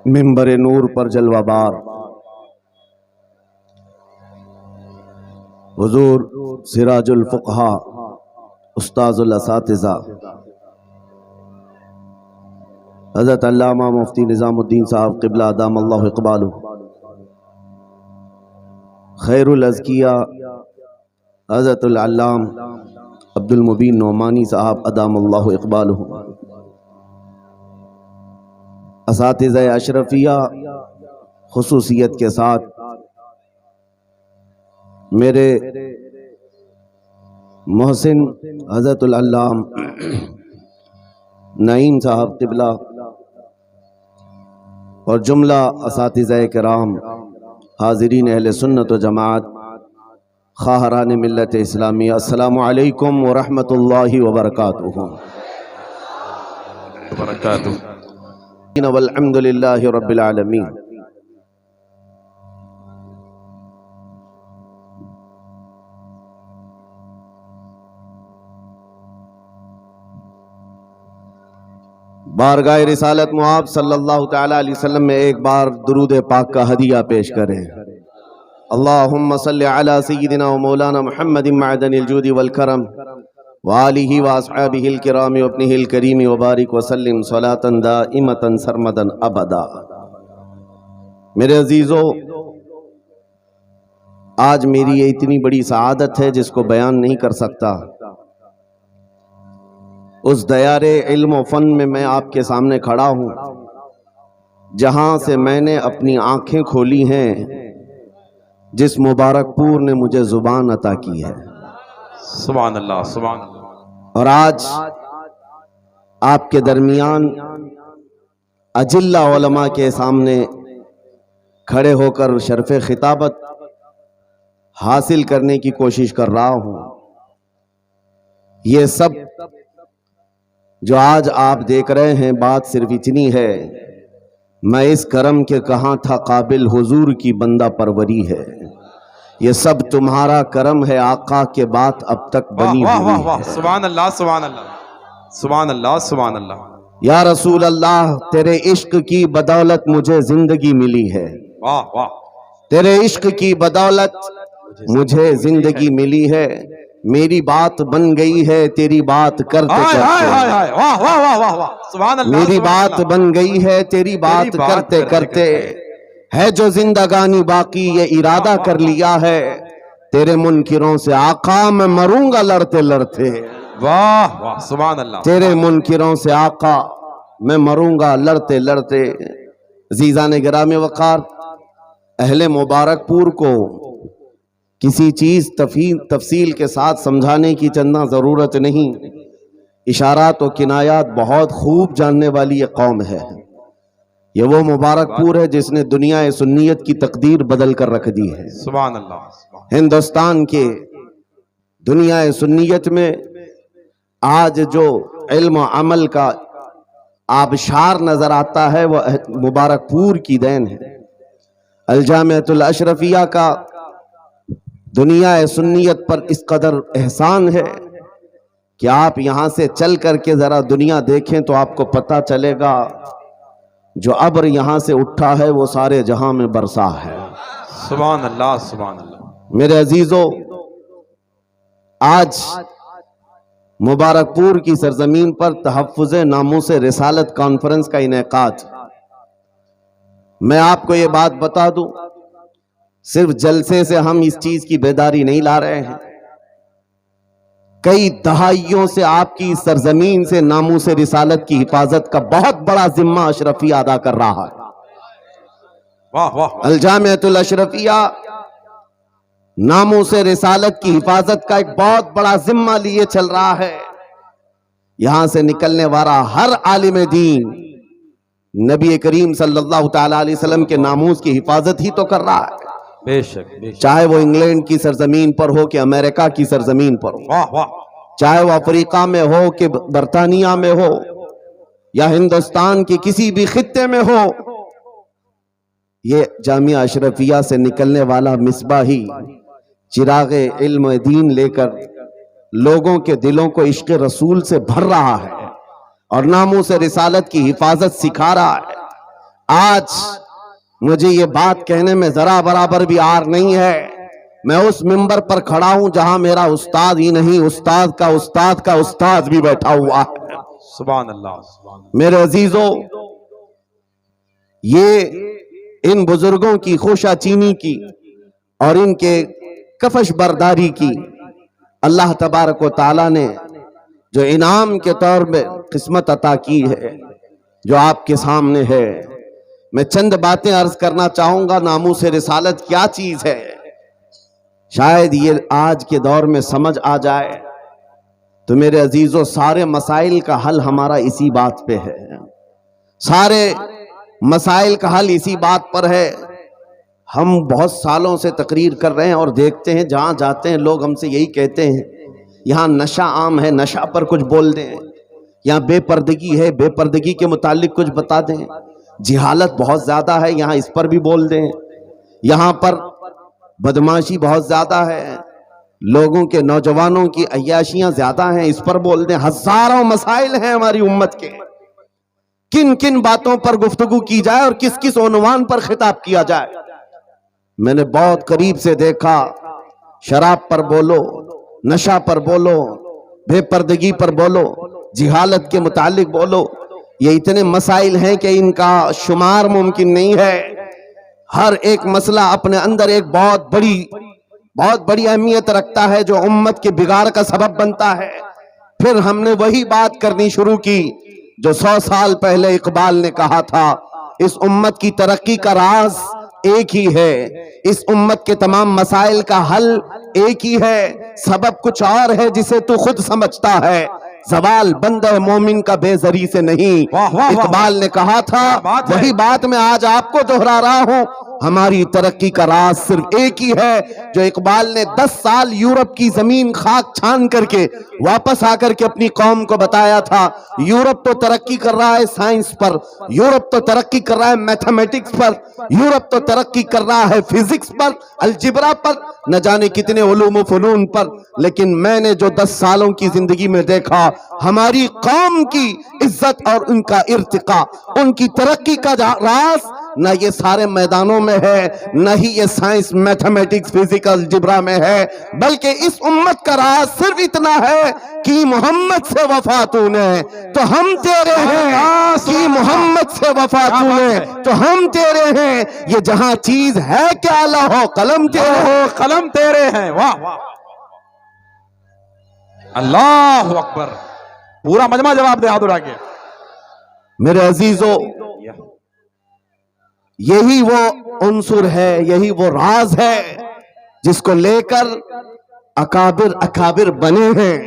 منبر نور پر جلوہ بار حضور سراج الفقہا استاذ الاساتذہ حضرت علامہ مفتی نظام الدین صاحب قبلہ ادام اللہ اقبالہ، خیر الازکیہ حضرت العلام عبد المبین نعمانی صاحب ادام اللہ اقبالہ، اساتذہ اشرفیہ خصوصیت کے ساتھ میرے محسن حضرت العلام نعیم صاحب قبلہ اور جملہ اساتذہ کرام، حاضرین اہل سنت و جماعت، خواہران ملت اسلامیہ، السلام علیکم ورحمۃ اللہ وبرکاتہ۔ والحمد للہ رب العالمین۔ بارگاہ رسالت مآب صلی اللہ تعالی علیہ وسلم میں ایک بار درود پاک کا ہدیہ پیش کریں۔ اللہم صلی علی سیدنا و مولانا محمد معدن الجود والکرم وآلہ واصحابہ الکرام وابنہ الکریم وبارک وسلم صلاة دائمتا سرمدا ابدا۔ میرے عزیزو، آج میری یہ اتنی بڑی سعادت ہے جس کو بیان نہیں کر سکتا۔ اس دیار علم و فن میں میں آپ کے سامنے کھڑا ہوں جہاں سے میں نے اپنی آنکھیں کھولی ہیں، جس مبارک پور نے مجھے زبان عطا کی ہے۔ سبحان اللہ، سبحان اللہ۔ اور آج آپ کے درمیان اجلہ علماء کے سامنے کھڑے ہو کر شرف خطابت حاصل کرنے کی کوشش کر رہا ہوں۔ یہ سب جو آج آپ دیکھ رہے ہیں، بات صرف اتنی ہے، میں اس کرم کے کہاں تھا قابل، حضور کی بندہ پروری ہے۔ یہ سب تمہارا کرم ہے، آقا کے بات اب تک بنی ہوئی ہے۔ سبحان اللہ، سبحان اللہ، سبحان اللہ، سبحان اللہ۔ یا رسول اللہ، تیرے عشق کی بدولت مجھے زندگی ملی ہے۔ واہ واہ، تیرے عشق کی بدولت مجھے زندگی ملی ہے۔ میری بات بن گئی ہے تیری بات کرتے کرتے، میری بات بن گئی ہے تیری بات کرتے کرتے، ہے جو زندگانی باقی یہ ارادہ کر لیا ہے، تیرے منکروں سے آقا میں مروں گا لڑتے لڑتے۔ واہ واہ، سبحان اللہ۔ تیرے منکروں سے آقا میں مروں گا لڑتے لڑتے۔ عزیزان گرامی وقار، اہل مبارک پور کو کسی چیز تفصیل کے ساتھ سمجھانے کی چندہ ضرورت نہیں، اشارات و کنایات بہت خوب جاننے والی یہ قوم ہے۔ یہ وہ مبارک پور ہے جس نے دنیا سنیت کی تقدیر بدل کر رکھ دی ہے۔ سبحان اللہ۔ ہندوستان کے دنیا سنیت میں آج جو علم و عمل کا آبشار نظر آتا ہے وہ مبارک پور کی دین ہے۔ الجامعۃ الاشرفیہ کا دنیا سنیت پر اس قدر احسان ہے کہ آپ یہاں سے چل کر کے ذرا دنیا دیکھیں تو آپ کو پتہ چلے گا جو ابر یہاں سے اٹھا ہے وہ سارے جہاں میں برسا ہے۔ سبحان اللہ، سبحان اللہ۔ میرے عزیزو، آج مبارک پور کی سرزمین پر تحفظ ناموس رسالت کانفرنس کا انعقاد۔ میں آپ کو یہ بات بتا دوں، صرف جلسے سے ہم اس چیز کی بیداری نہیں لا رہے ہیں، کئی دہائیوں سے آپ کی سرزمین سے ناموس رسالت کی حفاظت کا بہت بڑا ذمہ اشرفیہ ادا کر رہا ہے۔ واہ واہ، الجامعۃ الاشرفیہ ناموس رسالت کی حفاظت کا ایک بہت بڑا ذمہ لیے چل رہا ہے۔ یہاں سے نکلنے والا ہر عالم دین نبی کریم صلی اللہ تعالی علیہ وسلم کے ناموس کی حفاظت ہی تو کر رہا ہے، بے شک بے شک۔ چاہے وہ انگلینڈ کی سرزمین پر ہو کہ امریکہ کی سرزمین پر ہو، واہ واہ، چاہے وہ افریقہ میں ہو کہ برطانیہ میں ہو یا ہندوستان کے کسی بھی خطے میں ہو، یہ جامعہ اشرفیہ سے نکلنے والا مصباحی چراغ علم دین لے کر لوگوں کے دلوں کو عشق رسول سے بھر رہا ہے اور ناموس رسالت کی حفاظت سکھا رہا ہے۔ آج مجھے یہ بات کہنے میں ذرا برابر بھی عار نہیں ہے. میں اس منبر پر کھڑا ہوں جہاں میرا استاد ہی نہیں، استاد کا استاد کا استاد بھی بیٹھا ہوا ہے. سبحان اللہ سبحان اللہ. میرے عزیزوں، یہ ان بزرگوں کی خوشا چینی کی اور ان کے کفش برداری کی اللہ تبارک و تعالیٰ نے جو انعام کے طور میں قسمت عطا کی ہے، جو آپ کے سامنے ہے. میں چند باتیں عرض کرنا چاہوں گا. ناموس رسالت کیا چیز ہے، شاید یہ آج کے دور میں سمجھ آ جائے تو میرے عزیزوں سارے مسائل کا حل ہمارا اسی بات پہ ہے. سارے مسائل کا حل اسی بات پر ہے. ہم بہت سالوں سے تقریر کر رہے ہیں اور دیکھتے ہیں جہاں جاتے ہیں لوگ ہم سے یہی کہتے ہیں یہاں نشہ عام ہے، نشہ پر کچھ بول دیں. یہاں بے پردگی ہے، بے پردگی کے متعلق کچھ بتا دیں. جہالت بہت زیادہ ہے، یہاں اس پر بھی بول دیں. یہاں پر بدماشی بہت زیادہ ہے، لوگوں کے نوجوانوں کی عیاشیاں زیادہ ہیں، اس پر بول دیں. ہزاروں مسائل ہیں ہماری امت کے. کن کن باتوں پر گفتگو کی جائے اور کس کس عنوان پر خطاب کیا جائے. میں نے بہت قریب سے دیکھا شراب پر بولو، نشہ پر بولو، بے پردگی پر بولو، جہالت کے متعلق بولو. یہ اتنے مسائل ہیں کہ ان کا شمار ممکن نہیں ہے. ہر ایک مسئلہ اپنے اندر ایک بہت بڑی اہمیت رکھتا ہے جو امت کے بگاڑ کا سبب بنتا ہے. پھر ہم نے وہی بات کرنی شروع کی جو 100 سال پہلے اقبال نے کہا تھا، اس امت کی ترقی کا راز ایک ہی ہے، اس امت کے تمام مسائل کا حل ایک ہی ہے، سبب کچھ اور ہے جسے تو خود سمجھتا ہے. زوال بندہ مومن کا بے زری سے نہیں. اقبال نے کہا تھا، وہی بات میں آج آپ کو دہرا رہا ہوں. ہماری ترقی کا راز صرف ایک ہی ہے جو اقبال نے 10 سال یورپ کی زمین خاک چھان کر کے واپس آ کر کے اپنی قوم کو بتایا تھا. یورپ تو ترقی کر رہا ہے سائنس پر، یورپ تو ترقی کر رہا ہے میتھمیٹکس پر، یورپ تو ترقی کر رہا ہے فزکس پر، الجبرا پر، نہ جانے کتنے علوم و فنون پر. لیکن میں نے جو 10 سالوں کی زندگی میں دیکھا، ہماری قوم کی عزت اور ان کا ارتقاء، ان کی ترقی کا راز نہ یہ سارے میدانوں میں ہے، نہ ہی یہ سائنس میتھمیٹکس فزیکل جبرا میں ہے، بلکہ اس امت کا راز صرف اتنا ہے کہ محمد سے وفا تو نے تو ہم تیرے ہیں، کہ محمد سے وفا تو نے تو ہم تیرے ہیں. یہ جہاں چیز ہے کیا لوح قلم تیرے ہو قلم تیرے ہیں. واہ واہ اللہ اکبر. پورا مجمع جواب دے ہاتھ اٹھا کے. میرے عزیزو، یہی وہ عنصر ہے، یہی وہ راز ہے جس کو لے کر اکابر بنے ہیں.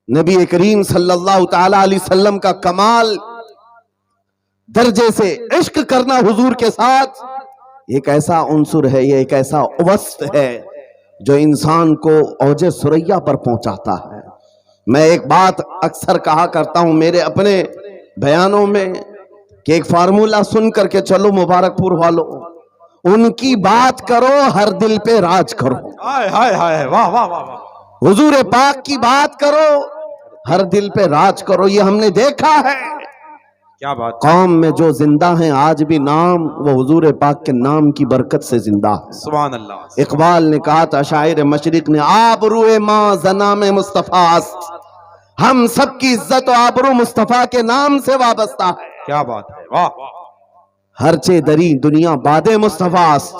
نبی کریم صلی اللہ تعالی علیہ وسلم کا کمال درجے سے عشق کرنا حضور کے ساتھ ایک ایسا عنصر ہے، یہ ایک ایسا وصف ہے جو انسان کو اوج ثریا پر پہنچاتا ہے. میں ایک بات اکثر کہا کرتا ہوں میرے اپنے بیانوں میں کہ ایک فارمولا سن کر کے چلو مبارک پور والوں، ان کی بات کرو ہر دل پہ راج کرو. ہائے ہائے ہائے واہ واہ واہ. حضور پاک کی بات کرو ہر دل پہ راج کرو. یہ ہم نے دیکھا ہے کیا بات. قوم میں جو زندہ ہیں آج بھی نام وہ حضور پاک کے نام کی برکت سے زندہ ہے. سبحان اللہ. اقبال نے کہا تھا شاعر مشرق نے، آبروئے ماں زنام مصطفیٰ است، ہم سب کی عزت و آبرو مصطفیٰ کے نام سے وابستہ ہے. کیا بات ہے. واہ. ہرچے دری دنیا باد مصطفیٰ است،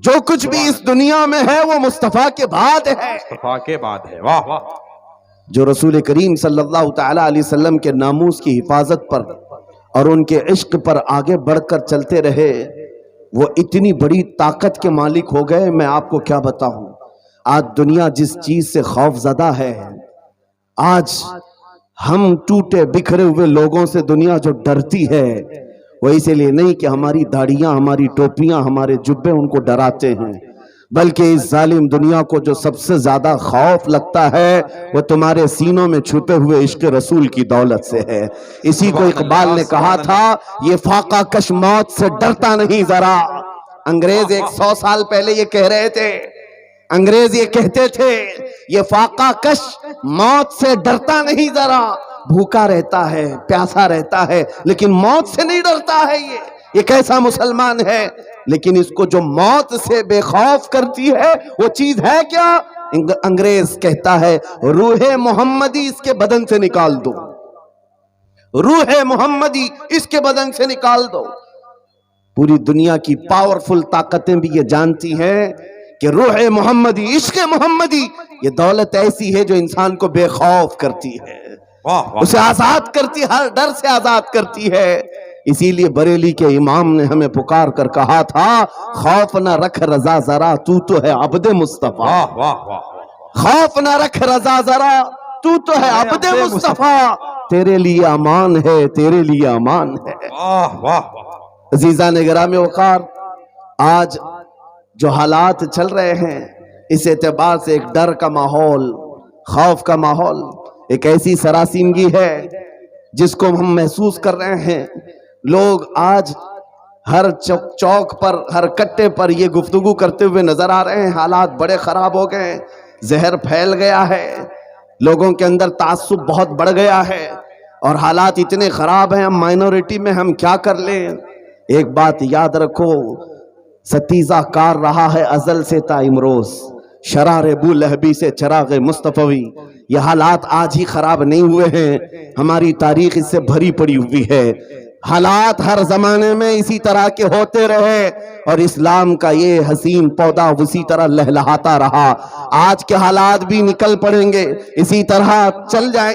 جو کچھ بھی اس دنیا میں ہے وہ مصطفیٰ کے بعد ہے. مصطفیٰ کے بعد ہے. واہ واہ. جو رسول کریم صلی اللہ تعالی علیہ وسلم کے ناموس کی حفاظت پر اور ان کے عشق پر آگے بڑھ کر چلتے رہے، وہ اتنی بڑی طاقت کے مالک ہو گئے. میں آپ کو کیا بتاؤں، آج دنیا جس چیز سے خوف زدہ ہے، آج ہم ٹوٹے بکھرے ہوئے لوگوں سے دنیا جو ڈرتی ہے، وہ اسی لیے نہیں کہ ہماری داڑیاں، ہماری ٹوپیاں، ہمارے جبے ان کو ڈراتے ہیں، بلکہ اس ظالم دنیا کو جو سب سے زیادہ خوف لگتا ہے وہ تمہارے سینوں میں چھپے ہوئے عشق رسول کی دولت سے ہے. اسی کو اقبال نے کہا تھا، یہ فاقہ کش موت سے ڈرتا نہیں ذرا. انگریز 100 سال پہلے یہ کہہ رہے تھے، انگریز یہ کہتے تھے، یہ فاقہ کش موت سے ڈرتا نہیں ذرا. بھوکا رہتا ہے، پیاسا رہتا ہے، لیکن موت سے نہیں ڈرتا ہے. یہ کیسا مسلمان ہے؟ لیکن اس کو جو موت سے بے خوف کرتی ہے وہ چیز ہے کیا؟ انگریز کہتا ہے روح محمدی اس کے بدن سے نکال دو، روح محمدی اس کے بدن سے نکال دو۔ پوری دنیا کی پاورفل طاقتیں بھی یہ جانتی ہیں کہ روح محمدی، عشق محمدی، یہ دولت ایسی ہے جو انسان کو بے خوف کرتی ہے، اسے آزاد کرتی، ہر ڈر سے آزاد کرتی ہے۔ اسی لیے بریلی کے امام نے ہمیں پکار کر کہا تھا خوف نہ رکھ رضا ذرا تو تو ہے عبد مصطفیٰ، خوف نہ رکھ رضا ذرا تو تو ہے عبد مصطفیٰ، تیرے لیے امان ہے، تیرے لیے امان ہے۔ عزیزان گرامی وقار، آج جو حالات چل رہے ہیں اس اعتبار سے ایک ڈر کا ماحول، خوف کا ماحول، ایک ایسی سراسیمگی ہے جس کو ہم محسوس کر رہے ہیں۔ لوگ آج ہر چوک پر، ہر کٹے پر یہ گفتگو کرتے ہوئے نظر آ رہے ہیں، حالات بڑے خراب ہو گئے، زہر پھیل گیا ہے، لوگوں کے اندر تعصب بہت بڑھ گیا ہے، اور حالات اتنے خراب ہیں، ہم مائنورٹی میں ہم کیا کر لیں۔ ایک بات یاد رکھو، ستیزہ کار رہا ہے ازل سے تا امروز، شرار ابو لہبی سے چراغ مصطفی۔ یہ حالات آج ہی خراب نہیں ہوئے ہیں، ہماری تاریخ اس سے بھری پڑی ہوئی ہے۔ حالات ہر زمانے میں اسی طرح کے ہوتے رہے اور اسلام کا یہ حسین پودا اسی طرح لہلہاتا رہا۔ آج کے حالات بھی نکل پڑیں گے، اسی طرح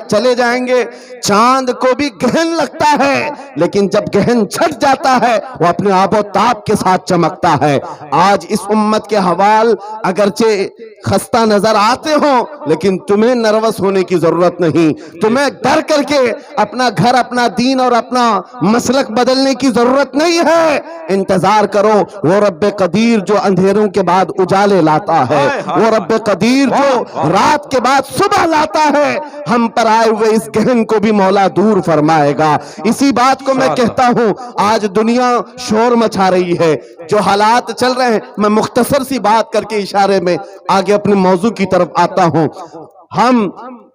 چلے جائیں گے۔ چاند کو بھی گہن لگتا ہے، لیکن جب گہن چھٹ جاتا ہے وہ اپنے آب و تاب کے ساتھ چمکتا ہے۔ آج اس امت کے حوال اگرچہ خستہ نظر آتے ہوں، لیکن تمہیں نروس ہونے کی ضرورت نہیں، تمہیں ڈر کر کے اپنا گھر، اپنا دین اور اپنا مسلک بدلنے کی ضرورت نہیں ہے۔ انتظار کرو وہ رب قدیر جو اندھیروں کے بعد اجالے لاتا ہے، وہ رب قدیر جو رات کے بعد صبح لاتا ہے، ہم پر آئے ہوئے اس گہن کو بھی مولا دور فرمائے گا۔ اسی بات کو میں کہتا ہوں، آج دنیا شور مچا رہی ہے، جو حالات چل رہے ہیں، میں مختصر سی بات کر کے اشارے میں آگے اپنے موضوع کی طرف آتا ہوں۔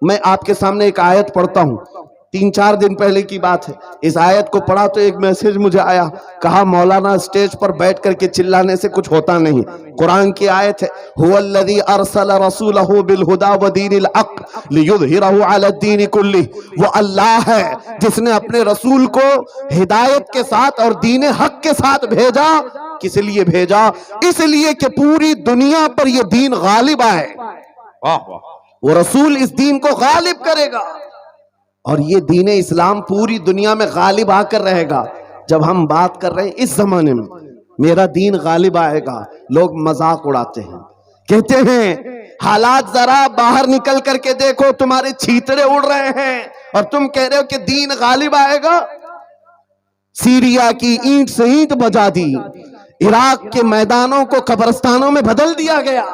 میں آپ کے سامنے ایک آیت پڑھتا ہوں، 3-4 دن پہلے کی بات ہے۔ اس آیت کو پڑھا تو ایک میسج مجھے آیا، کہا مولانا اسٹیج پر بیٹھ کر کے چلانے سے کچھ ہوتا نہیں۔ قرآن کی آیت ہے، هو الذی ارسل رسولہ بالہدی ودین الحق لیظہرہ علی الدین کلہ۔ وہ اللہ ہے جس نے اپنے رسول کو ہدایت کے ساتھ اور دین حق کے ساتھ بھیجا۔ کس لیے بھیجا؟ اس لیے کہ پوری دنیا پر یہ دین غالب آئے۔ وہ رسول اس دین کو غالب کرے گا، اور یہ دین اسلام پوری دنیا میں غالب آ کر رہے گا۔ جب ہم بات کر رہے ہیں اس زمانے میں میرا دین غالب آئے گا، لوگ مذاق اڑاتے ہیں، کہتے ہیں حالات ذرا باہر نکل کر کے دیکھو، تمہارے چھیتڑے اڑ رہے ہیں اور تم کہہ رہے ہو کہ دین غالب آئے گا۔ سیریا کی اینٹ سے اینٹ بجا دی، عراق کے میدانوں کو قبرستانوں میں بدل دیا گیا،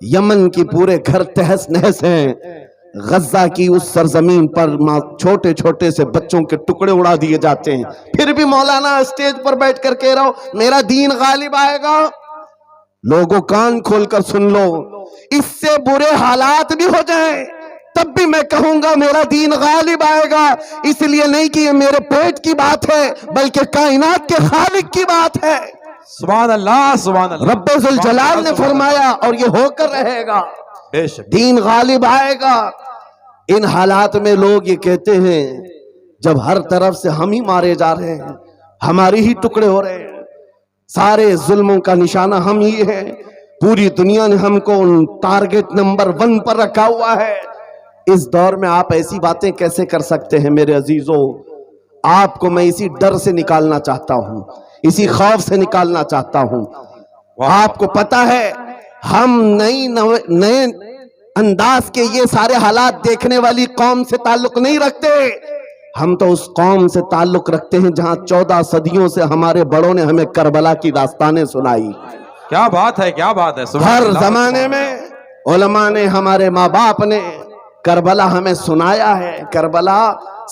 یمن کی پورے گھر تہس نہس ہیں، غزہ کی اس سرزمین پر چھوٹے چھوٹے سے بچوں کے ٹکڑے اڑا دیے جاتے ہیں، پھر بھی مولانا اسٹیج پر بیٹھ کر کہہ رہا ہو میرا دین غالب آئے گا۔ لوگوں کان کھول کر سن لو، اس سے برے حالات بھی ہو جائیں تب بھی میں کہوں گا میرا دین غالب آئے گا، اس لیے نہیں کہ یہ میرے پیٹ کی بات ہے بلکہ کائنات کے خالق کی بات ہے۔ سبحان اللہ، سبحان اللہ۔ رب ذوالجلال نے فرمایا اور یہ ہو کر رہے گا، دین غالب آئے گا۔ ان حالات میں لوگ یہ کہتے ہیں جب ہر طرف سے ہم ہی مارے جا رہے ہیں، ہماری ہی ٹکڑے ہو رہے ہیں، سارے ظلموں کا نشانہ ہم ہی ہیں، پوری دنیا نے ہم کو ٹارگٹ نمبر 1 پر رکھا ہوا ہے۔ اس دور میں آپ ایسی باتیں کیسے کر سکتے ہیں میرے عزیزوں؟ آپ کو میں اسی ڈر سے نکالنا چاہتا ہوں، اسی خوف سے نکالنا چاہتا ہوں۔ آپ کو پتا ہے ہم نئے انداز کے یہ سارے حالات دیکھنے والی قوم سے تعلق نہیں رکھتے، ہم تو اس قوم سے تعلق رکھتے ہیں جہاں 14 صدیوں سے ہمارے بڑوں نے ہمیں کربلا کی داستانیں سنائی۔ کیا بات ہے، کیا بات ہے۔ ہر زمانے میں علماء نے، ہمارے ماں باپ نے کربلا ہمیں سنایا ہے۔ کربلا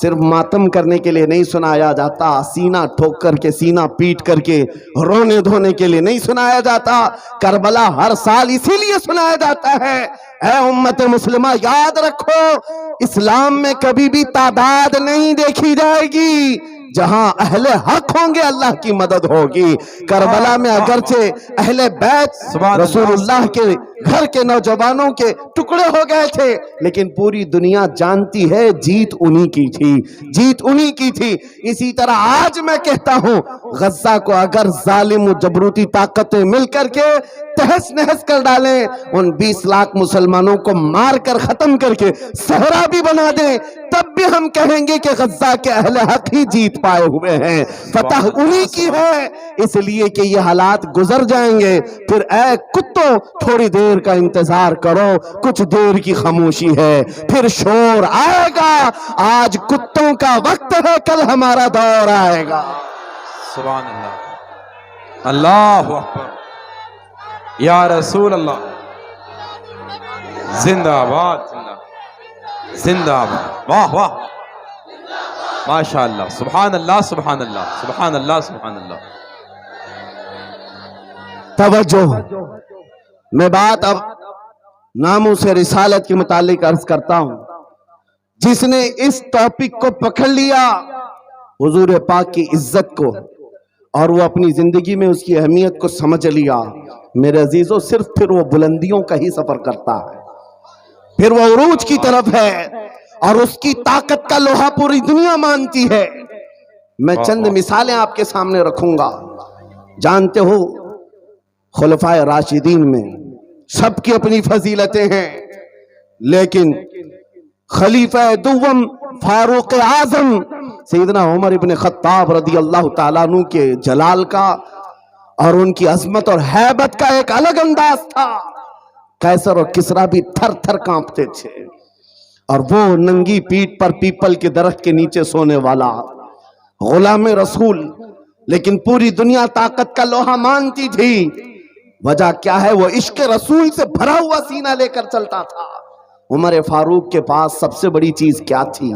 صرف ماتم کرنے کے لیے نہیں سنایا جاتا، سینہ ٹھوک کر کے، سینہ پیٹ کر کے رونے دھونے کے لیے نہیں سنایا جاتا۔ کربلا ہر سال اسی لیے سنایا جاتا ہے۔ اے امت مسلمہ یاد رکھو، اسلام میں کبھی بھی تعداد نہیں دیکھی جائے گی، جہاں اہل حق ہوں گے اللہ کی مدد ہوگی۔ کربلا میں اگرچہ اہل بیت رسول اللہ کے گھر کے نوجوانوں کے ٹکڑے ہو گئے تھے، لیکن پوری دنیا جانتی ہے جیت انہی کی تھی، جیت انہی کی تھی۔ اسی طرح آج میں کہتا ہوں غزہ کو اگر ظالم و جبروتی طاقتیں مل کر کے تہس نہس کر ڈالیں، ان 20 لاکھ مسلمانوں کو مار کر ختم کر کے صحرا بھی بنا دیں، تب بھی ہم کہیں گے کہ غزہ کے اہل حق ہی جیت پائے ہوئے ہیں، فتح انہی کی ہے۔ اس لیے کہ یہ حالات گزر جائیں گے، پھر اے کتوں تھوڑی دیر کا انتظار کرو، کچھ دیر کی خاموشی ہے، پھر شور آئے گا۔ آج کتوں کا وقت ہے، کل ہمارا دور آئے گا۔ سبحان اللہ، اللہ اکبر، یا رسول اللہ، زندہ آباد، زندہ آباد، واہ واہ، ماشاء اللہ، سبحان اللہ سبحان اللہ سبحان اللہ سبحان اللہ۔ توجہ، میں بات اب ناموس رسالت کے متعلق عرض کرتا ہوں۔ جس نے اس ٹاپک کو پکڑ لیا، حضور پاک کی عزت کو، اور وہ اپنی زندگی میں اس کی اہمیت کو سمجھ لیا، میرے عزیزوں، صرف پھر وہ بلندیوں کا ہی سفر کرتا ہے، پھر وہ عروج کی طرف ہے، اور اس کی طاقت کا لوہا پوری دنیا مانتی ہے۔ میں چند مثالیں آپ کے سامنے رکھوں گا۔ جانتے ہو خلفائے راشدین میں سب کی اپنی فضیلتیں ہیں، لیکن خلیفہ دوم فاروق اعظم سیدنا عمر ابن خطاب رضی اللہ تعالیٰ عنہ کے جلال کا اور ان کی عظمت اور ہیبت کا ایک الگ انداز تھا۔ قیصر اور کسریٰ بھی تھر تھر کانپتے تھے، اور وہ ننگی پیٹھ پر پیپل کے درخت کے نیچے سونے والا غلام رسول، لیکن پوری دنیا طاقت کا لوہا مانتی تھی۔ وجہ کیا ہے؟ وہ عشق رسول سے بھرا ہوا سینہ لے کر چلتا تھا۔ عمر فاروق کے پاس سب سے بڑی چیز کیا تھی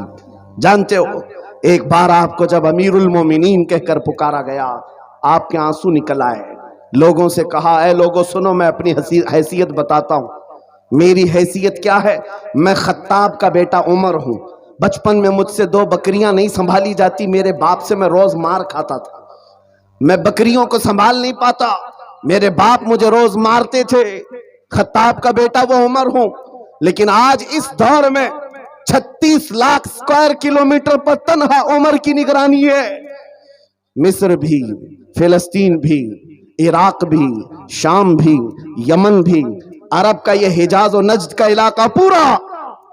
جانتے ہو؟ ایک بار آپ کو جب امیر المومنین کہہ کر پکارا گیا، آپ کے آنسو نکل آئے، لوگوں سے کہا اے لوگوں سنو، میں اپنی حیثیت بتاتا ہوں۔ میری حیثیت کیا ہے؟ میں خطاب کا بیٹا عمر ہوں۔ بچپن میں مجھ سے 2 بکریاں نہیں سنبھالی جاتی، میرے باپ سے میں روز مار کھاتا تھا، میں بکریوں کو سنبھال نہیں پاتا، میرے باپ مجھے روز مارتے تھے۔ خطاب کا بیٹا وہ عمر ہوں، لیکن آج اس دور میں 36 لاکھ اسکوائر کلومیٹر پر تنہا عمر کی نگرانی ہے۔ مصر بھی، فلسطین بھی، عراق بھی، شام بھی، یمن بھی، عرب کا یہ حجاز و نجد کا علاقہ پورا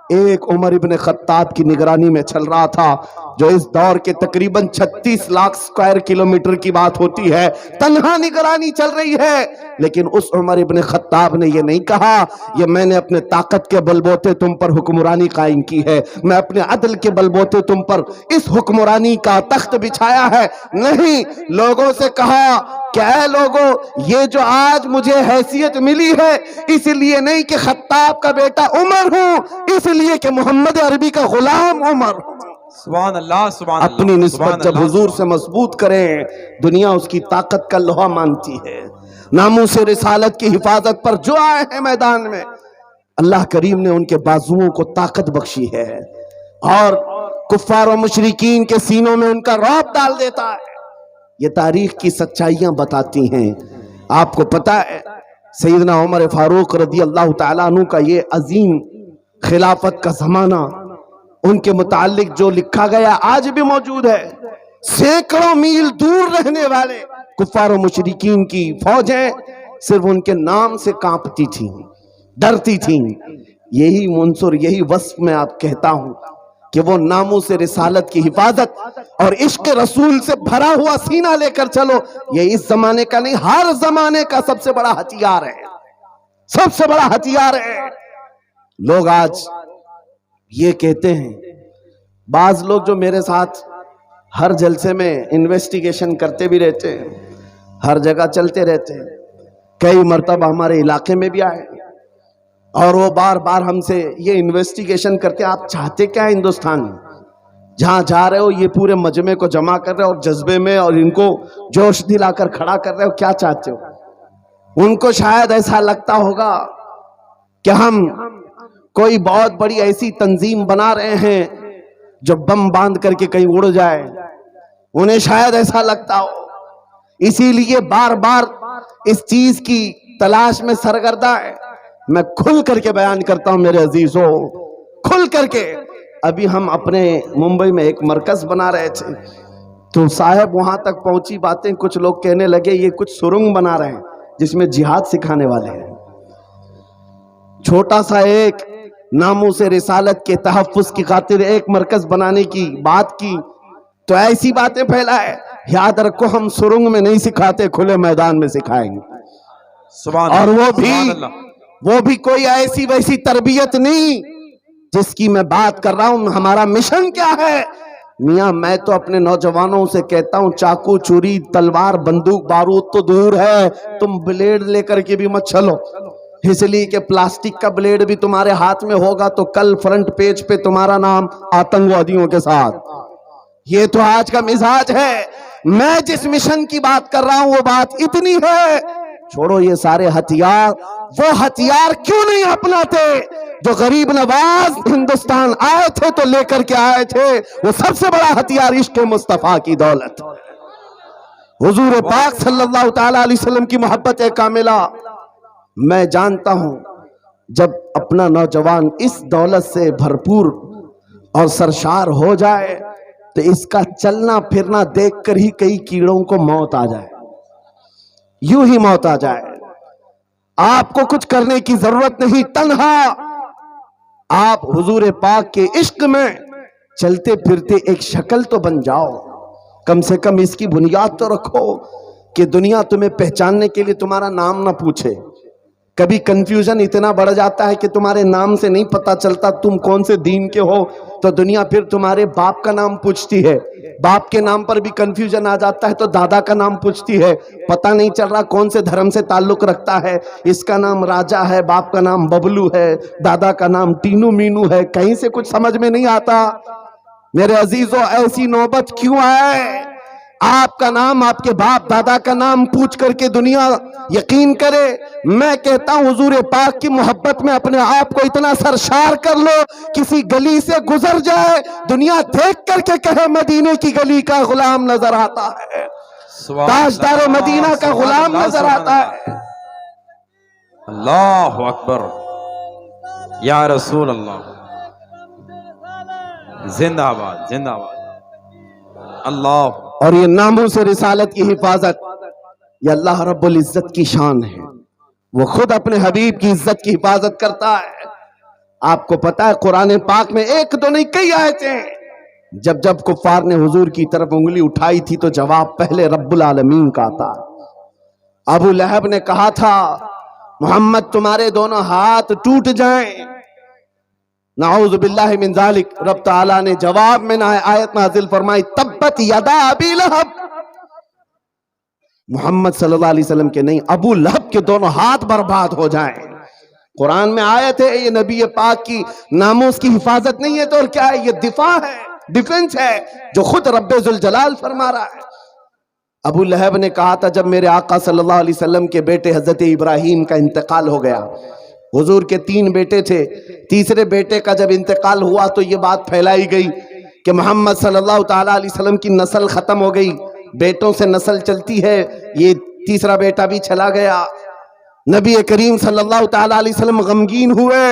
ایک عمر ابن خطاب کی نگرانی میں چل رہا تھا، جو اس دور کے تقریباً 36 لاکھ اسکوائر کلومیٹر کی بات ہوتی ہے، تنہا نگرانی چل رہی ہے۔ لیکن اس عمر ابن خطاب نے یہ نہیں کہا یہ میں نے اپنے طاقت کے بلبوتے تم پر حکمرانی قائم کی ہے، میں اپنے عدل کے بلبوتے تم پر اس حکمرانی کا تخت بچھایا ہے۔ نہیں، لوگوں سے کہا کہ اے لوگوں، یہ جو آج مجھے حیثیت ملی ہے اس لیے نہیں کہ خطاب کا بیٹا عمر ہوں، اس لیے کہ محمد عربی کا غلام عمر ہوں۔ سبحان اللہ سبحان اللہ، اپنی نسبت جب حضور سے مضبوط کریں، دنیا اس کی طاقت کا لوہا مانتی ہے۔ ناموس رسالت کی حفاظت پر جو آئے ہیں میدان میں، اللہ کریم نے ان کے بازوؤں کو طاقت بخشی ہے، اور کفار و مشرکین کے سینوں میں ان کا رعب ڈال دیتا ہے۔ یہ تاریخ کی سچائیاں بتاتی ہیں۔ آپ کو پتہ ہے سیدنا عمر فاروق رضی اللہ تعالیٰ عنہ کا یہ عظیم خلافت کا زمانہ، ان کے متعلق جو لکھا گیا آج بھی موجود ہے۔ سینکڑوں میل دور رہنے والے کفار و مشرکین کی فوجیں صرف ان کے نام سے کانپتی تھیں، ڈرتی تھیں۔ یہی منصر، یہی وصف میں آپ کہتا ہوں کہ وہ ناموس رسالت کی حفاظت اور عشق رسول سے بھرا ہوا سینہ لے کر چلو، یہ اس زمانے کا نہیں، ہر زمانے کا سب سے بڑا ہتھیار ہے، سب سے بڑا ہتھیار ہے۔ لوگ آج یہ کہتے ہیں، بعض لوگ جو میرے ساتھ ہر جلسے میں انویسٹیگیشن کرتے بھی رہتے ہیں، ہر جگہ چلتے رہتے ہیں، کئی مرتبہ ہمارے علاقے میں بھی آئے، اور وہ بار بار ہم سے یہ انویسٹیگیشن کرتے ہیں آپ چاہتے کیا ہندوستان میں؟ جہاں جا رہے ہو یہ پورے مجمع کو جمع کر رہے ہو اور جذبے میں اور ان کو جوش دلا کر کھڑا کر رہے ہو، کیا چاہتے ہو؟ ان کو شاید ایسا لگتا ہوگا کہ ہم کوئی بہت بڑی ایسی تنظیم بنا رہے ہیں جو بم باندھ کر کے کہیں اڑ جائے۔ انہیں شاید ایسا لگتا ہو، اسی لیے بار بار اس چیز کی تلاش میں سرگردہ ہے۔ میں کھل کر کے بیان کرتا ہوں میرے عزیزوں، کھل کر کے۔ ابھی ہم اپنے ممبئی میں ایک مرکز بنا رہے تھے تو صاحب وہاں تک پہنچی باتیں، کچھ لوگ کہنے لگے یہ کچھ سرنگ بنا رہے ہیں جس میں جہاد سکھانے والے ہیں۔ چھوٹا سا ایک ناموس رسالت کے تحفظ کی خاطر ایک مرکز بنانے کی بات کی تو ایسی باتیں پھیلائے۔ یاد رکھو ہم سرنگ میں نہیں سکھاتے، کھلے میدان میں سکھائیں گے۔ سبحان اور اللہ، وہ بھی کوئی ایسی ویسی تربیت نہیں جس کی میں بات کر رہا ہوں۔ ہمارا مشن کیا ہے؟ میاں میں تو اپنے نوجوانوں سے کہتا ہوں چاقو چوری تلوار بندوق بارود تو دور ہے، تم بلیڈ لے کر کے بھی مت چلو، اس لیے کہ پلاسٹک کا بلیڈ بھی تمہارے ہاتھ میں ہوگا تو کل فرنٹ پیج پہ تمہارا نام آتنکوادیوں کے ساتھ۔ یہ تو آج کا مزاج ہے۔ میں جس مشن کی بات کر رہا ہوں وہ بات اتنی ہے، چھوڑو یہ سارے ہتھیار، وہ ہتھیار کیوں نہیں اپناتے جو غریب نواز ہندوستان آئے تھے تو لے کر کے آئے تھے؟ وہ سب سے بڑا ہتھیار عشق مصطفیٰ کی دولت، حضور پاک صلی اللہ تعالی علیہ وسلم کی محبت کاملہ۔ میں جانتا ہوں جب اپنا نوجوان اس دولت سے بھرپور اور سرشار ہو جائے تو اس کا چلنا پھرنا دیکھ کر ہی کئی کیڑوں کو موت آ جائے، یوں ہی موت آ جائے۔ آپ کو کچھ کرنے کی ضرورت نہیں، تنہا آپ حضور پاک کے عشق میں چلتے پھرتے ایک شکل تو بن جاؤ، کم سے کم اس کی بنیاد تو رکھو کہ دنیا تمہیں پہچاننے کے لیے تمہارا نام نہ پوچھے۔ کبھی کنفیوژن اتنا بڑھ جاتا ہے کہ تمہارے نام سے نہیں پتا چلتا تم کون سے دین کے ہو، تو دنیا پھر تمہارے باپ کا نام پوچھتی ہے، باپ کے نام پر بھی کنفیوژن آ جاتا ہے تو دادا کا نام پوچھتی ہے، پتہ نہیں چل رہا کون سے دھرم سے تعلق رکھتا ہے، اس کا نام راجا ہے، باپ کا نام ببلو ہے، دادا کا نام ٹینو مینو ہے، کہیں سے کچھ سمجھ میں نہیں آتا۔ میرے عزیزوں ایسی نوبت کیوں آئے؟ آپ کا نام، آپ کے باپ دادا کا نام پوچھ کر کے دنیا یقین کرے۔ میں کہتا ہوں حضور پاک کی محبت میں اپنے آپ کو اتنا سرشار کر لو، کسی گلی سے گزر جائے دنیا دیکھ کر کے کہے مدینے کی گلی کا غلام نظر آتا ہے، تاجدار مدینہ کا غلام نظر آتا ہے۔ اللہ اکبر، یا رسول اللہ، زندہ آباد زندہ آباد۔ اللہ، اور یہ ناموس رسالت کی حفاظت یہ اللہ رب العزت کی شان ہے، وہ خود اپنے حبیب کی عزت کی حفاظت کرتا ہے۔ آپ کو پتا ہے قرآن پاک میں ایک دو نہیں کئی آیتیں جب جب کفار نے حضور کی طرف انگلی اٹھائی تھی تو جواب پہلے رب العالمین کا تھا۔ ابو لہب نے کہا تھا محمد تمہارے دونوں ہاتھ ٹوٹ جائیں، نعوذ باللہ من ذالک۔ رب تعالیٰ نے جواب میں آیت نازل فرمائی تبت یدا ابی لہب، محمد صلی اللہ علیہ وسلم کے نہیں، ابو لہب کے دونوں ہاتھ برباد ہو جائیں۔ قرآن میں آیت ہے، یہ نبی پاک کی ناموس کی حفاظت نہیں ہے تو اور کیا ہے؟ یہ دفاع ہے، ڈیفنس ہے جو خود رب ذوالجلال فرما رہا ہے۔ ابو لہب نے کہا تھا جب میرے آقا صلی اللہ علیہ وسلم کے بیٹے حضرت ابراہیم کا انتقال ہو گیا، حضور کے 3 بیٹے تھے، تیسرے بیٹے کا جب انتقال ہوا تو یہ بات پھیلائی گئی کہ محمد صلی اللہ تعالیٰ علیہ وسلم کی نسل ختم ہو گئی، بیٹوں سے نسل چلتی ہے، یہ تیسرا بیٹا بھی چلا گیا۔ نبی کریم صلی اللہ تعالیٰ علیہ وسلم غمگین ہوئے،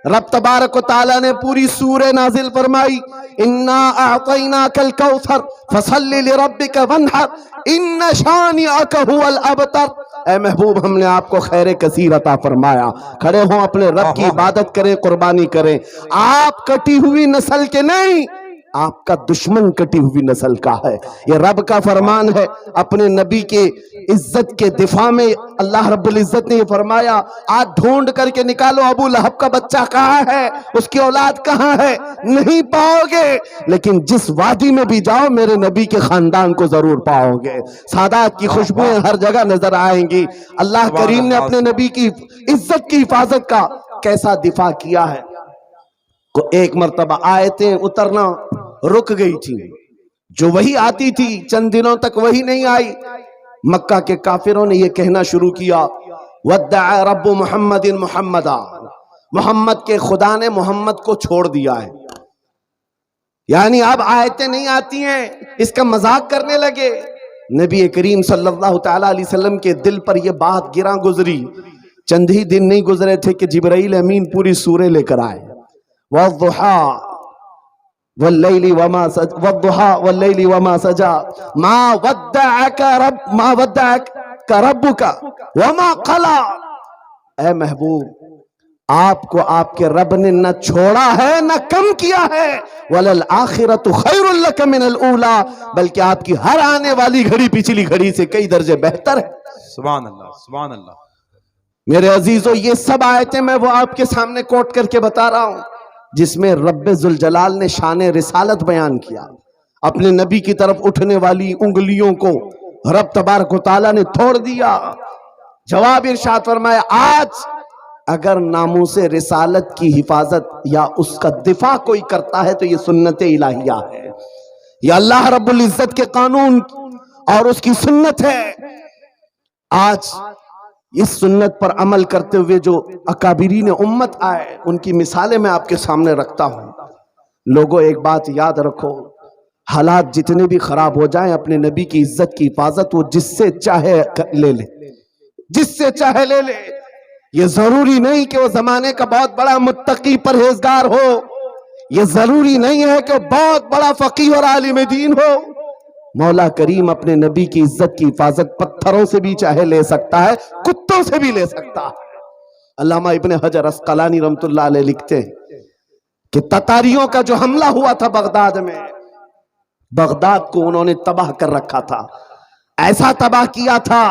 رب تبارک و تعالیٰ نے پوری سورہ نازل فرمائی اِنَّا أَعْطَيْنَاكَ الْكَوْثَرَ فَصَلِّ لِرَبِّكَ وَانْحَرْ إِنَّ شَانِئَكَ هُوَ الْأَبْتَرُ۔ اے محبوب ہم نے آپ کو خیر کثیر عطا فرمایا، کھڑے ہوں اپنے رب کی عبادت کریں، قربانی کریں۔ آپ کٹی ہوئی نسل کے نہیں، آپ کا دشمن کٹی ہوئی نسل کا ہے، یہ رب کا فرمان ہے۔ اپنے نبی کے عزت کے دفاع میں اللہ رب العزت نے یہ فرمایا آج ڈھونڈ کر کے نکالو ابو لہب کا بچہ کہاں ہے، اس کی اولاد کہاں ہے، نہیں پاؤ گے، لیکن جس وادی میں بھی جاؤ میرے نبی کے خاندان کو ضرور پاؤ گے، سادات کی خوشبوئیں ہر جگہ نظر آئیں گی۔ اللہ کریم نے اپنے نبی کی عزت کی حفاظت کا کیسا دفاع کیا ہے۔ ایک مرتبہ آیتیں اترنا رک گئی تھی، جو وہی آتی تھی چند دنوں تک وہی نہیں آئی، مکہ کے کافروں نے یہ کہنا شروع کیا وَدَّعَ رَبُّ مُحَمَّدٍ مُحَمَّدًا، محمد کے خدا نے محمد کو چھوڑ دیا ہے۔ یعنی اب آیتیں نہیں آتی ہیں اس کا مذاق کرنے لگے. نبی کریم صلی اللہ تعالی علیہ وسلم کے دل پر یہ بات گراں گزری. چند ہی دن نہیں گزرے تھے کہ جبرائیل امین پوری سورہ لے کر آئے. والضحى واللیل وما سجا ما ودعك ربك وما قلى. اے محبوب، آپ کو آپ کے رب نے نہ چھوڑا ہے نہ کم کیا ہے. وَلَلْآخِرَةُ خَيْرٌ لَكَ مِنَ الْأُولَى، بلکہ آپ کی ہر آنے والی گھڑی پچھلی گھڑی سے کئی درجے بہتر ہے. سبحان اللہ سبحان اللہ. میرے عزیزو، یہ سب آیتیں میں وہ آپ کے سامنے کوٹ کر کے بتا رہا ہوں جس میں رب ذوالجلال نے شان رسالت بیان کیا. اپنے نبی کی طرف اٹھنے والی انگلیوں کو رب تبارک و تعالیٰ نے توڑ دیا. جواب ارشاد فرمایا، آج اگر ناموس رسالت کی حفاظت یا اس کا دفاع کوئی کرتا ہے تو یہ سنت الہیہ ہے، یہ اللہ رب العزت کے قانون اور اس کی سنت ہے. آج اس سنت پر عمل کرتے ہوئے جو اکابرین امت آئے ان کی مثالیں میں آپ کے سامنے رکھتا ہوں. لوگوں، ایک بات یاد رکھو، حالات جتنے بھی خراب ہو جائیں اپنے نبی کی عزت کی حفاظت وہ جس سے چاہے لے لے، جس سے چاہے لے لے. یہ ضروری نہیں کہ وہ زمانے کا بہت بڑا متقی پرہیزگار ہو، یہ ضروری نہیں ہے کہ وہ بہت بڑا فقیہ اور عالم دین ہو. مولا کریم اپنے نبی کی عزت کی حفاظت پتھروں سے بھی چاہے لے سکتا ہے، کتوں سے بھی لے سکتا ہے. علامہ ابن حجر عسقلانی رحمۃ اللہ علیہ لکھتے ہیں کہ تتاریوں کا جو حملہ ہوا تھا بغداد میں، بغداد کو انہوں نے تباہ کر رکھا تھا. ایسا تباہ کیا تھا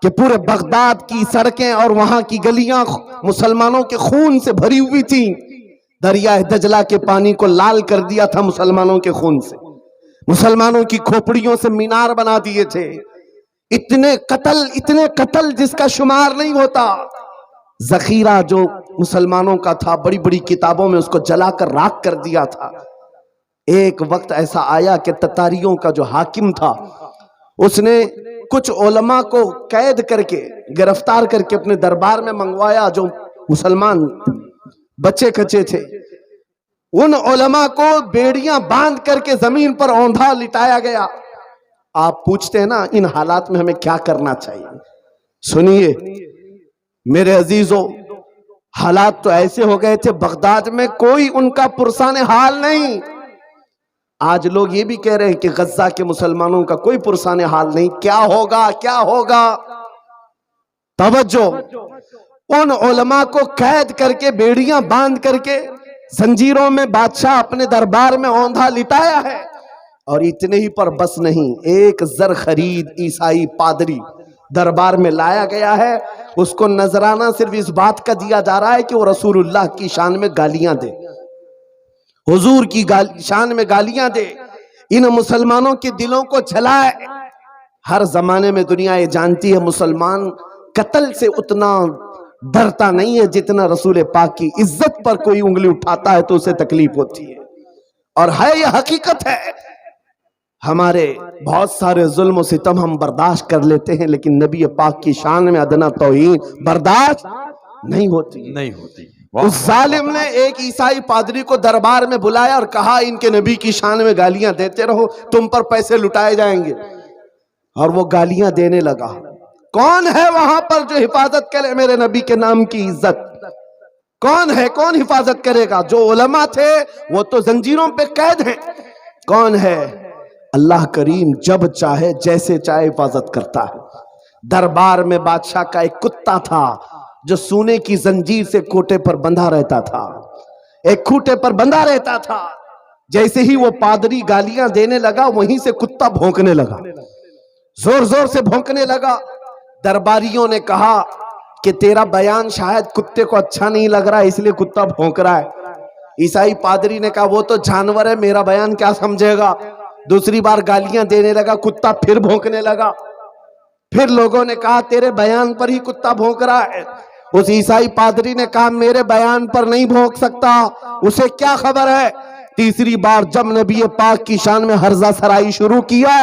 کہ پورے بغداد کی سڑکیں اور وہاں کی گلیاں مسلمانوں کے خون سے بھری ہوئی تھیں. دریائے دجلہ کے پانی کو لال کر دیا تھا مسلمانوں کے خون سے. مسلمانوں کی کھوپڑیوں سے مینار بنا دیے تھے. اتنے قتل جس کا شمار نہیں ہوتا. ذخیرہ جو مسلمانوں کا تھا بڑی بڑی کتابوں میں اس کو جلا کر راکھ کر دیا تھا. ایک وقت ایسا آیا کہ تتاریوں کا جو حاکم تھا اس نے کچھ علماء کو قید کر کے گرفتار کر کے اپنے دربار میں منگوایا جو مسلمان بچے کچے تھے. ان علماء کو بیڑیاں باندھ کر کے زمین پر اوندھا لٹایا گیا. آپ پوچھتے ہیں نا ان حالات میں ہمیں کیا کرنا چاہیے؟ سنیے میرے عزیزو، حالات تو ایسے ہو گئے تھے بغداد میں کوئی ان کا پرسان حال نہیں. آج لوگ یہ بھی کہہ رہے ہیں کہ غزہ کے مسلمانوں کا کوئی پرسان حال نہیں. کیا ہوگا کیا ہوگا؟ توجہ، ان علماء کو قید کر کے بیڑیاں باندھ کر کے زنجیروں میں بادشاہ اپنے دربار میں اوندھا لٹایا ہے. اور اتنے ہی پر بس نہیں، ایک زر خرید عیسائی پادری دربار میں لایا گیا ہے. اس کو نذرانہ صرف اس بات کا دیا جا رہا ہے کہ وہ رسول اللہ کی شان میں گالیاں دے، حضور کی شان میں گالیاں دے، ان مسلمانوں کے دلوں کو جلائے. ہر زمانے میں دنیا یہ جانتی ہے مسلمان قتل سے اتنا ڈرتا نہیں ہے جتنا رسول پاک کی عزت پر کوئی انگلی اٹھاتا ہے تو اسے تکلیف ہوتی ہے. اور ہے یہ حقیقت ہے، ہمارے بہت سارے ظلم و ستم ہم برداشت کر لیتے ہیں لیکن نبی پاک کی شان میں ادنا توہین برداشت نہیں ہوتی. اس ظالم نے ایک عیسائی پادری کو دربار میں بلایا اور کہا ان کے نبی کی شان میں گالیاں دیتے رہو، تم پر پیسے لٹائے جائیں گے. اور وہ گالیاں دینے لگا. کون ہے وہاں پر جو حفاظت کرے میرے نبی کے نام کی عزت؟ کون ہے؟ کون حفاظت کرے گا؟ جو علماء تھے وہ تو زنجیروں پہ قید ہیں. کون ہے؟ اللہ کریم جب چاہے جیسے چاہے حفاظت کرتا ہے. دربار میں بادشاہ کا ایک کتا تھا جو سونے کی زنجیر سے کوٹے پر بندھا رہتا تھا، ایک کھوٹے پر بندھا رہتا تھا. جیسے ہی وہ پادری گالیاں دینے لگا وہیں سے کتا بھونکنے لگا، زور زور سے بھونکنے لگا. درباریوں نے کہا کہ تیرا بیان شاید کتے کو اچھا نہیں لگ رہا اس لیے کتا بھونک رہا ہے. عیسائی پادری نے کہا وہ تو جانور ہے، میرا بیان کیا سمجھے گا. دوسری بار گالیاں دینے لگا، کتا پھر بھونکنے لگا. پھر لوگوں نے کہا تیرے بیان پر ہی کتا بھونک رہا ہے. اس عیسائی پادری نے کہا میرے بیان پر نہیں بھونک سکتا، اسے کیا خبر ہے. تیسری بار جب نبی پاک کی شان میں ہرزہ سرائی شروع کیا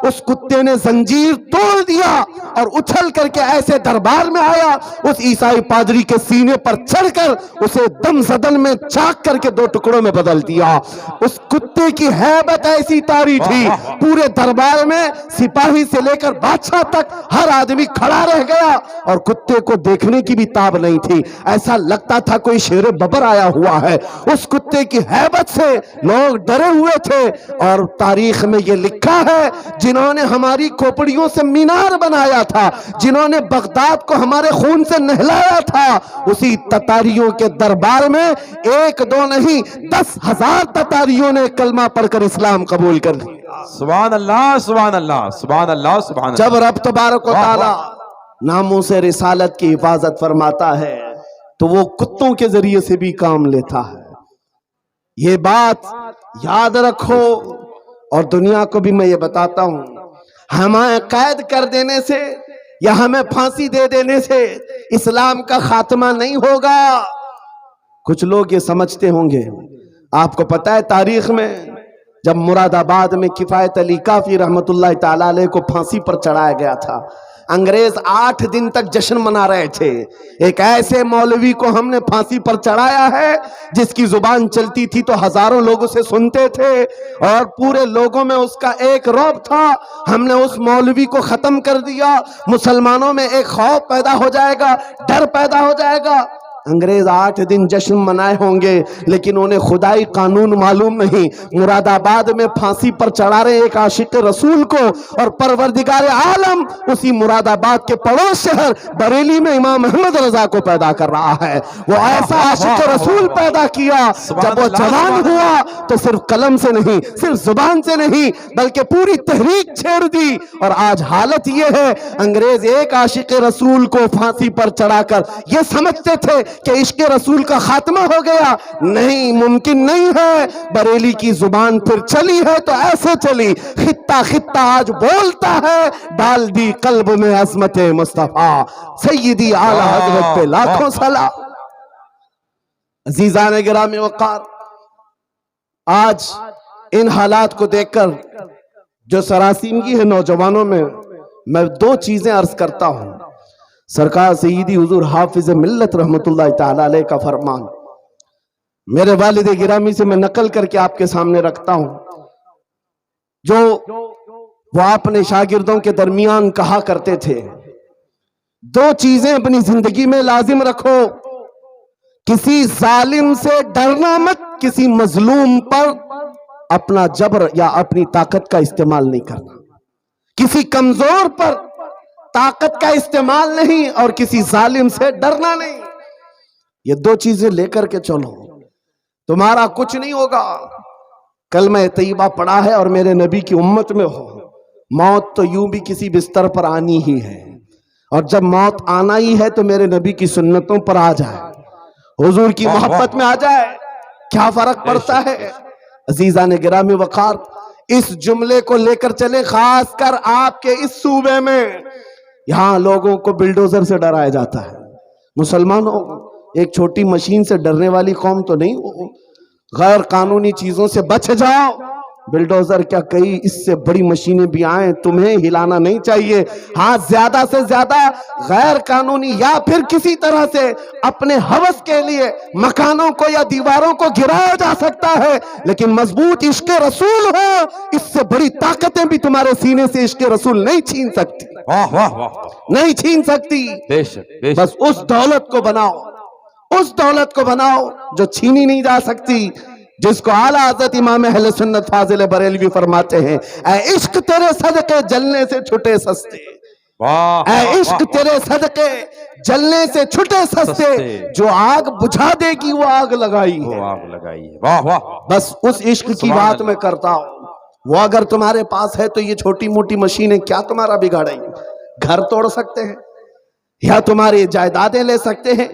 اس کتے نے زنجیر توڑ دیا اور اچھل کر کے ایسے دربار میں آیا، اس عیسائی پادری کے سینے پر چڑھ کر اسے دم زدن میں چاک کر کے 2 ٹکڑوں میں بدل دیا۔ اس کتے کی ہیبت ایسی طاری تھی، پورے دربار میں سپاہی سے لے کر بادشاہ تک ہر آدمی کھڑا رہ گیا، اور کتے کو دیکھنے کی بھی تاب نہیں تھی، ایسا لگتا تھا کوئی شیر ببر آیا ہوا ہے۔ اس کتے کی ہیبت سے لوگ ڈرے ہوئے تھے، اور تاریخ میں یہ لکھا ہے جنہوں نے ہماری کھوپڑیوں سے مینار بنایا تھا، جنہوں نے بغداد کو ہمارے خون سے نہلایا تھا، اسی تتاریوں کے دربار میں 1 2 نہیں 10,000 تتاریوں نے کلمہ پڑھ کر اسلام قبول کر لیا۔ سبحان اللہ سبحان اللہ سبحان اللہ سبحان اللہ۔ جب رب تبارک و تعالی ناموس رسالت کی حفاظت فرماتا ہے تو وہ کتوں کے ذریعے سے بھی کام لیتا ہے۔ یہ بات یاد رکھو، اور دنیا کو بھی میں یہ بتاتا ہوں، ہمیں قید کر دینے سے یا ہمیں پھانسی دے دینے سے اسلام کا خاتمہ نہیں ہوگا۔ کچھ لوگ یہ سمجھتے ہوں گے، آپ کو پتہ ہے تاریخ میں جب مراد آباد میں کفایت علی کافی رحمت اللہ تعالیٰ علیہ کو پھانسی پر چڑھایا گیا تھا، انگریز 8 دن تک جشن منا رہے تھے۔ ایک ایسے مولوی کو ہم نے پھانسی پر چڑھایا ہے جس کی زبان چلتی تھی تو ہزاروں لوگ اسے سنتے تھے، اور پورے لوگوں میں اس کا ایک رعب تھا۔ ہم نے اس مولوی کو ختم کر دیا، مسلمانوں میں ایک خوف پیدا ہو جائے گا، ڈر پیدا ہو جائے گا۔ انگریز 8 دن جشن منائے ہوں گے، لیکن انہیں خدائی قانون معلوم نہیں۔ مراد آباد میں پھانسی پر چڑھا رہے ایک عاشق رسول کو، اور پروردگار عالم اسی مراد آباد کے پڑوس شہر بریلی میں امام احمد رضا کو پیدا کر رہا ہے۔ وہ ایسا عاشق رسول پیدا کیا، جب وہ جوان ہوا تو صرف قلم سے نہیں، صرف زبان سے نہیں، بلکہ پوری تحریک چھیڑ دی۔ اور آج حالت یہ ہے، انگریز ایک عاشق رسول کو پھانسی پر چڑھا کر یہ سمجھتے تھے کہ عشق رسول کا خاتمہ ہو گیا۔ نہیں، ممکن نہیں ہے۔ بریلی کی زبان پھر چلی ہے تو ایسے چلی، خطہ خطہ آج بولتا ہے، ڈال دی قلب میں عظمت مصطفیٰ سیدی اعلیٰ حضرت پہ لاکھوں سلام۔ عزیزان گرامی وقار، آج ان حالات کو دیکھ کر جو سراسیمگی ہے نوجوانوں میں دو چیزیں عرض کرتا ہوں۔ سرکار سیدی حضور حافظ ملت رحمت اللہ تعالی علیہ کا فرمان میرے والد گرامی سے میں نقل کر کے آپ کے سامنے رکھتا ہوں، جو وہ اپنے شاگردوں کے درمیان کہا کرتے تھے، 2 چیزیں اپنی زندگی میں لازم رکھو، کسی ظالم سے ڈرنا مت، کسی مظلوم پر اپنا جبر یا اپنی طاقت کا استعمال نہیں کرنا، کسی کمزور پر طاقت کا استعمال نہیں، اور کسی ظالم سے ڈرنا نہیں۔ یہ 2 چیزیں لے کر کے چلو، تمہارا کچھ نہیں ہوگا۔ کلمہ طیبہ پڑھا ہے اور میرے نبی کی امت میں ہو، موت تو یوں بھی کسی بستر پر آنی ہی ہے، اور جب موت آنا ہی ہے تو میرے نبی کی سنتوں پر آ جائے، حضور کی محبت میں آ جائے، کیا فرق پڑتا ہے؟ عزیزان گرامی وقار، اس جملے کو لے کر چلے، خاص کر آپ کے اس صوبے میں یہاں لوگوں کو بلڈوزر سے ڈرایا جاتا ہے۔ مسلمانوں، ایک چھوٹی مشین سے ڈرنے والی قوم تو نہیں ہو، غیر قانونی چیزوں سے بچ جاؤ۔ بلڈوزر کیا، کئی اس سے بڑی مشینیں بھی آئیں، تمہیں ہلانا نہیں چاہیے۔ ہاں، زیادہ سے زیادہ غیر قانونی یا پھر کسی طرح سے اپنے ہوس کے لیے مکانوں کو یا دیواروں کو گرایا جا سکتا ہے، لیکن مضبوط عشق رسول ہو، اس سے بڑی طاقتیں بھی تمہارے سینے سے عشق رسول نہیں چھین سکتی، واہ واہ واہ، نہیں چھین سکتی۔ بے شک بے شک۔ بس اس دولت کو بناؤ، اس دولت کو بناؤ جو چھینی نہیں جا سکتی، جس کو اعلیٰ حضرت امام اہل سنت فاضل بریلوی فرماتے ہیں، اے عشق تیرے صدقے جلنے سے چھٹے سستے، اے عشق تیرے صدقے جلنے سے چھٹے سستے، جو آگ بجھا دے گی وہ آگ لگائی ہے، وہ آگ لگائی ہے، واہ واہ۔ بس اس عشق کی بات میں کرتا ہوں۔ وہ اگر تمہارے پاس ہے تو یہ چھوٹی موٹی مشینیں کیا تمہارا بگاڑیں گی؟ گھر توڑ سکتے ہیں، یا تمہاری جائیدادیں لے سکتے ہیں،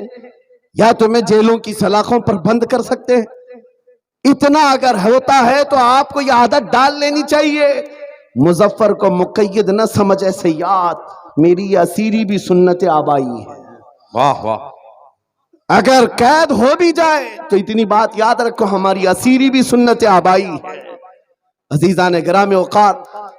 یا تمہیں جیلوں کی سلاخوں پر بند کر سکتے ہیں۔ اتنا اگر ہوتا ہے تو آپ کو یہ عادت ڈال لینی چاہیے، مظفر کو مقید نہ سمجھے سیاد، میری اسیری بھی سنت آبائی ہے۔ واہ واہ۔ اگر قید ہو بھی جائے تو اتنی بات یاد رکھو، ہماری اسیری بھی سنت آبائی ہے۔ عزیزان گرامی اوقات،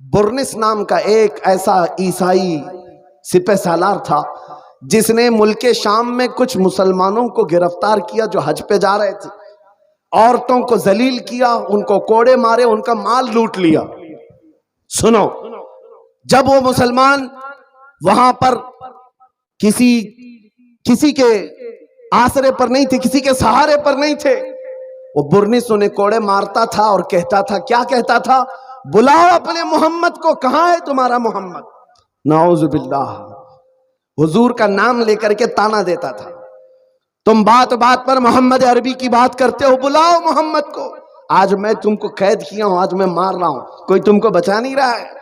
برنس نام کا ایک ایسا عیسائی سپہ سالار تھا جس نے ملک شام میں کچھ مسلمانوں کو گرفتار کیا جو حج پہ جا رہے تھے، عورتوں کو ذلیل کیا، ان کو کوڑے مارے، ان کا مال لوٹ لیا۔ سنو، جب وہ مسلمان وہاں پر کسی کے آسرے پر نہیں تھے، کسی کے سہارے پر نہیں تھے، وہ برنس انہیں کوڑے مارتا تھا اور کہتا تھا، کیا کہتا تھا؟ بلاؤ اپنے محمد کو، کہاں ہے تمہارا محمد؟ نعوذ باللہ، حضور کا نام لے کر کے تانا دیتا تھا، تم بات بات پر محمد عربی کی بات کرتے ہو، بلاؤ محمد کو، آج میں تم کو قید کیا ہوں، آج میں مار رہا ہوں، کوئی تم کو بچا نہیں رہا ہے۔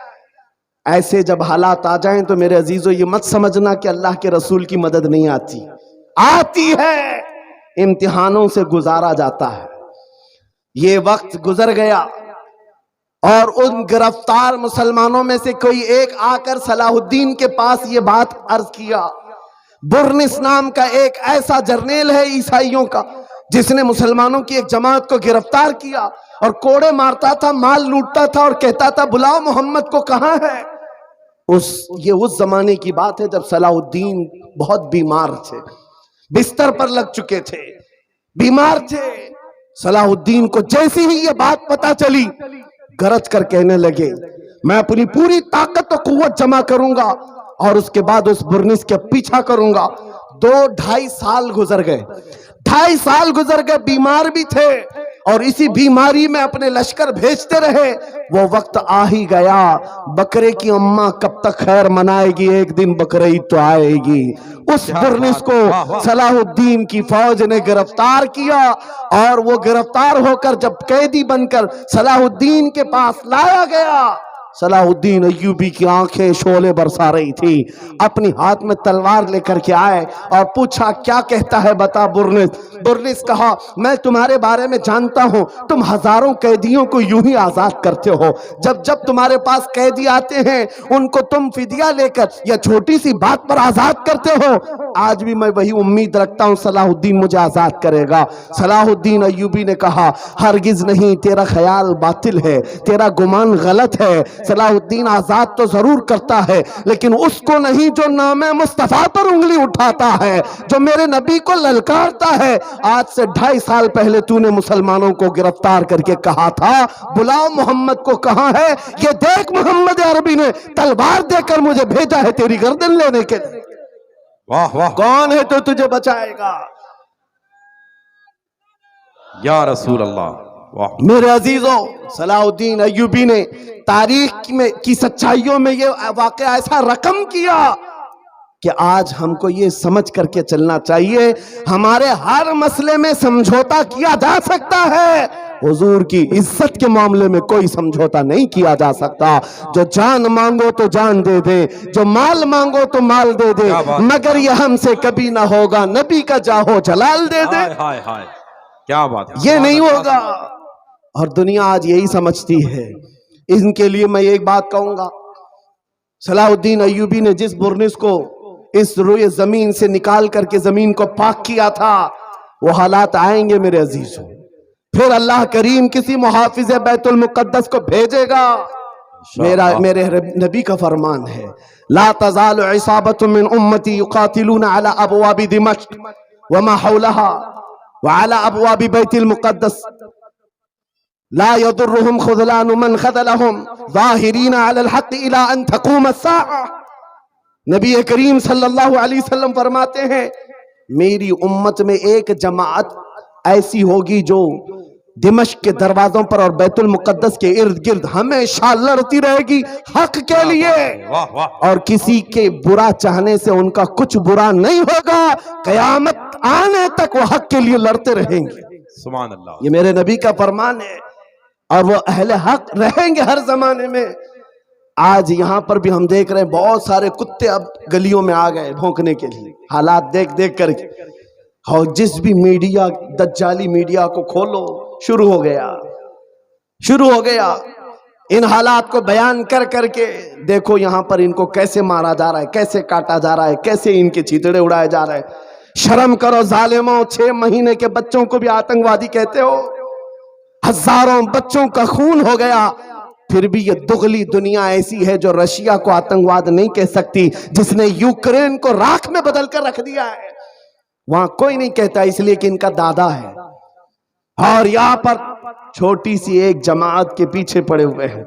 ایسے جب حالات آ جائیں تو میرے عزیزو یہ مت سمجھنا کہ اللہ کے رسول کی مدد نہیں آتی ہے، امتحانوں سے گزارا جاتا ہے۔ یہ وقت گزر گیا اور ان گرفتار مسلمانوں میں سے کوئی ایک آ کر صلاح الدین کے پاس یہ بات عرض کیا، برنس نام کا ایک ایسا جرنیل ہے عیسائیوں کا جس نے مسلمانوں کی ایک جماعت کو گرفتار کیا اور کوڑے مارتا تھا، مال لوٹتا تھا اور کہتا تھا بلاؤ محمد کو، کہاں ہے؟ یہ اس زمانے کی بات ہے جب صلاح الدین بہت بیمار تھے، بستر پر لگ چکے تھے، بیمار تھے۔ صلاح الدین کو جیسے ہی یہ بات پتا چلی، گرج کر کہنے لگے میں اپنی پوری طاقت و قوت جمع کروں گا اور اس کے بعد اس برنس کے پیچھا کروں گا۔ 2-2.5 سال گزر گئے، 2.5 سال گزر گئے، بیمار بھی تھے اور اسی بیماری میں اپنے لشکر بھیجتے رہے۔ وہ وقت آ ہی گیا، بکرے کی اماں کب تک خیر منائے گی، ایک دن بقرعید تو آئے گی۔ اس برنس کو صلاح الدین کی فوج نے گرفتار کیا اور وہ گرفتار ہو کر جب قیدی بن کر صلاح الدین کے پاس لایا گیا، صلاح الدین ایوبی کی آنکھیں شعلے برسا رہی تھی، اپنی ہاتھ میں تلوار لے کر کے آئے اور پوچھا کیا کہتا ہے بتا برنس کہا میں تمہارے بارے میں جانتا ہوں، تم ہزاروں قیدیوں کو یوں ہی آزاد کرتے ہو، جب تمہارے پاس قیدی آتے ہیں ان کو تم فدیہ لے کر یا چھوٹی سی بات پر آزاد کرتے ہو، آج بھی میں وہی امید رکھتا ہوں صلاح الدین مجھے آزاد کرے گا۔ صلاح الدین ایوبی نے کہا ہرگز نہیں، تیرا خیال باطل ہے، تیرا گمان غلط ہے، صلاح الدین آزاد تو ضرور کرتا ہے لیکن اس کو نہیں جو نام مصطفیٰ پر انگلی اٹھاتا ہے، جو میرے نبی کو للکارتا ہے۔ آج سے 2.5 سال پہلے تو نے مسلمانوں کو گرفتار کر کے کہا تھا بلاؤ محمد کو، کہاں ہے؟ یہ دیکھ محمد عربی نے تلوار دے کر مجھے بھیجا ہے تیری گردن لینے کے لیے، واہ واہ، کون ہے تو تجھے بچائے گا؟ یا رسول اللہ، واہ میرے عزیزوں، صلاح الدین ایوبی نے تاریخ کی سچائیوں میں یہ واقعہ ایسا رقم کیا کہ آج ہم کو یہ سمجھ کر کے چلنا چاہیے ہمارے ہر مسئلے میں سمجھوتا کیا جا سکتا ہے، حضور کی عزت کے معاملے میں کوئی سمجھوتا نہیں کیا جا سکتا۔ جو جان مانگو تو جان دے دے، جو مال مانگو تو مال دے دے، مگر یہ ہم سے کبھی نہ ہوگا نبی کا جاہو جلال دے دے، ہائے ہائے، کیا بات ہے، یہ نہیں ہوگا۔ اور دنیا آج یہی سمجھتی ہے۔ ان کے لیے میں ایک بات کہوں گا، صلاح الدین ایوبی نے جس برنس کو اس روئے زمین سے نکال کر کے زمین کو پاک کیا تھا، وہ حالات آئیں گے میرے عزیزوں، پھر اللہ کریم کسی محافظ بیت المقدس کو بھیجے گا۔ میرے نبی کا فرمان ہے لا تزال عصابت من امتی یقاتلون علی ابواب دمشق وما حولها وعلى ابواب بیت المقدس لا يضرهم خذلان من خذلهم ظاہرین علی الحق الى ان تقوم الساعة۔ نبی کریم صلی اللہ علیہ وسلم فرماتے ہیں میری امت میں ایک جماعت ایسی ہوگی جو دمشق کے دروازوں پر اور بیت المقدس کے ارد گرد ہمیشہ لڑتی رہے گی حق کے لیے، اور کسی کے برا چاہنے سے ان کا کچھ برا نہیں ہوگا، قیامت آنے تک وہ حق کے لیے لڑتے رہیں گے۔ سبحان اللہ، یہ میرے نبی کا فرمان ہے، اور وہ اہل حق رہیں گے ہر زمانے میں۔ آج یہاں پر بھی ہم دیکھ رہے ہیں بہت سارے کتے اب گلیوں میں آ گئے بھونکنے کے لیے، حالات دیکھ دیکھ کر کے، اور جس بھی میڈیا دجالی میڈیا کو کھولو شروع ہو گیا ان حالات کو بیان کر کر کے، دیکھو یہاں پر ان کو کیسے مارا جا رہا ہے، کیسے کاٹا جا رہا ہے، کیسے ان کے چیتڑے اڑائے جا رہے ہیں۔ شرم کرو ظالموں، 6 مہینے کے بچوں کو بھی آتنکوادی کہتے ہو، ہزاروں بچوں کا خون ہو گیا، پھر بھی یہ دغلی دنیا ایسی ہے جو رشیا کو آتنکواد نہیں کہہ سکتی، جس نے یوکرین کو راکھ میں بدل کر رکھ دیا ہے، وہاں کوئی نہیں کہتا اس لیے کہ ان کا دادا ہے، اور یہاں پر چھوٹی سی ایک جماعت کے پیچھے پڑے ہوئے ہیں۔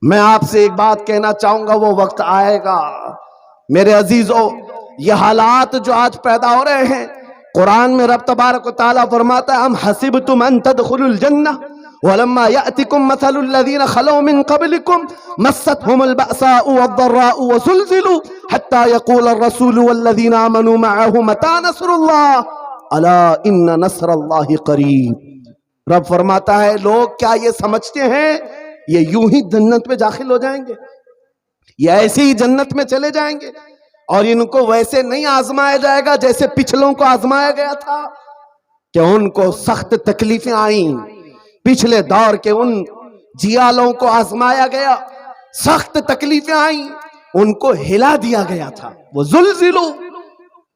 میں آپ سے ایک بات کہنا چاہوں گا، وہ وقت آئے گا میرے عزیزو، یہ حالات جو آج پیدا ہو رہے ہیں، قرآن میں رب تبارک و تعالیٰ فرماتا ہے ام حسبتم ان تدخلوا الجنہ ولما يأتكم مثل الذين خلوا من قبلكم مستهم البأساء والضراء وزلزلوا حتى يقول الرسول والذين آمنوا معه متى نصر الله الا ان نصر الله قریب۔ رب فرماتا ہے لوگ کیا یہ سمجھتے ہیں یہ یوں ہی جنت میں داخل ہو جائیں گے، یہ ایسے ہی جنت میں چلے جائیں گے، اور ان کو ویسے نہیں آزمایا جائے گا جیسے پچھلوں کو آزمایا گیا تھا کہ ان کو سخت تکلیفیں آئیں، پچھلے دور کے ان جیالوں کو آزمایا گیا، سخت تکلیفیں آئیں، ان کو ہلا دیا گیا تھا، وہ زلزلو،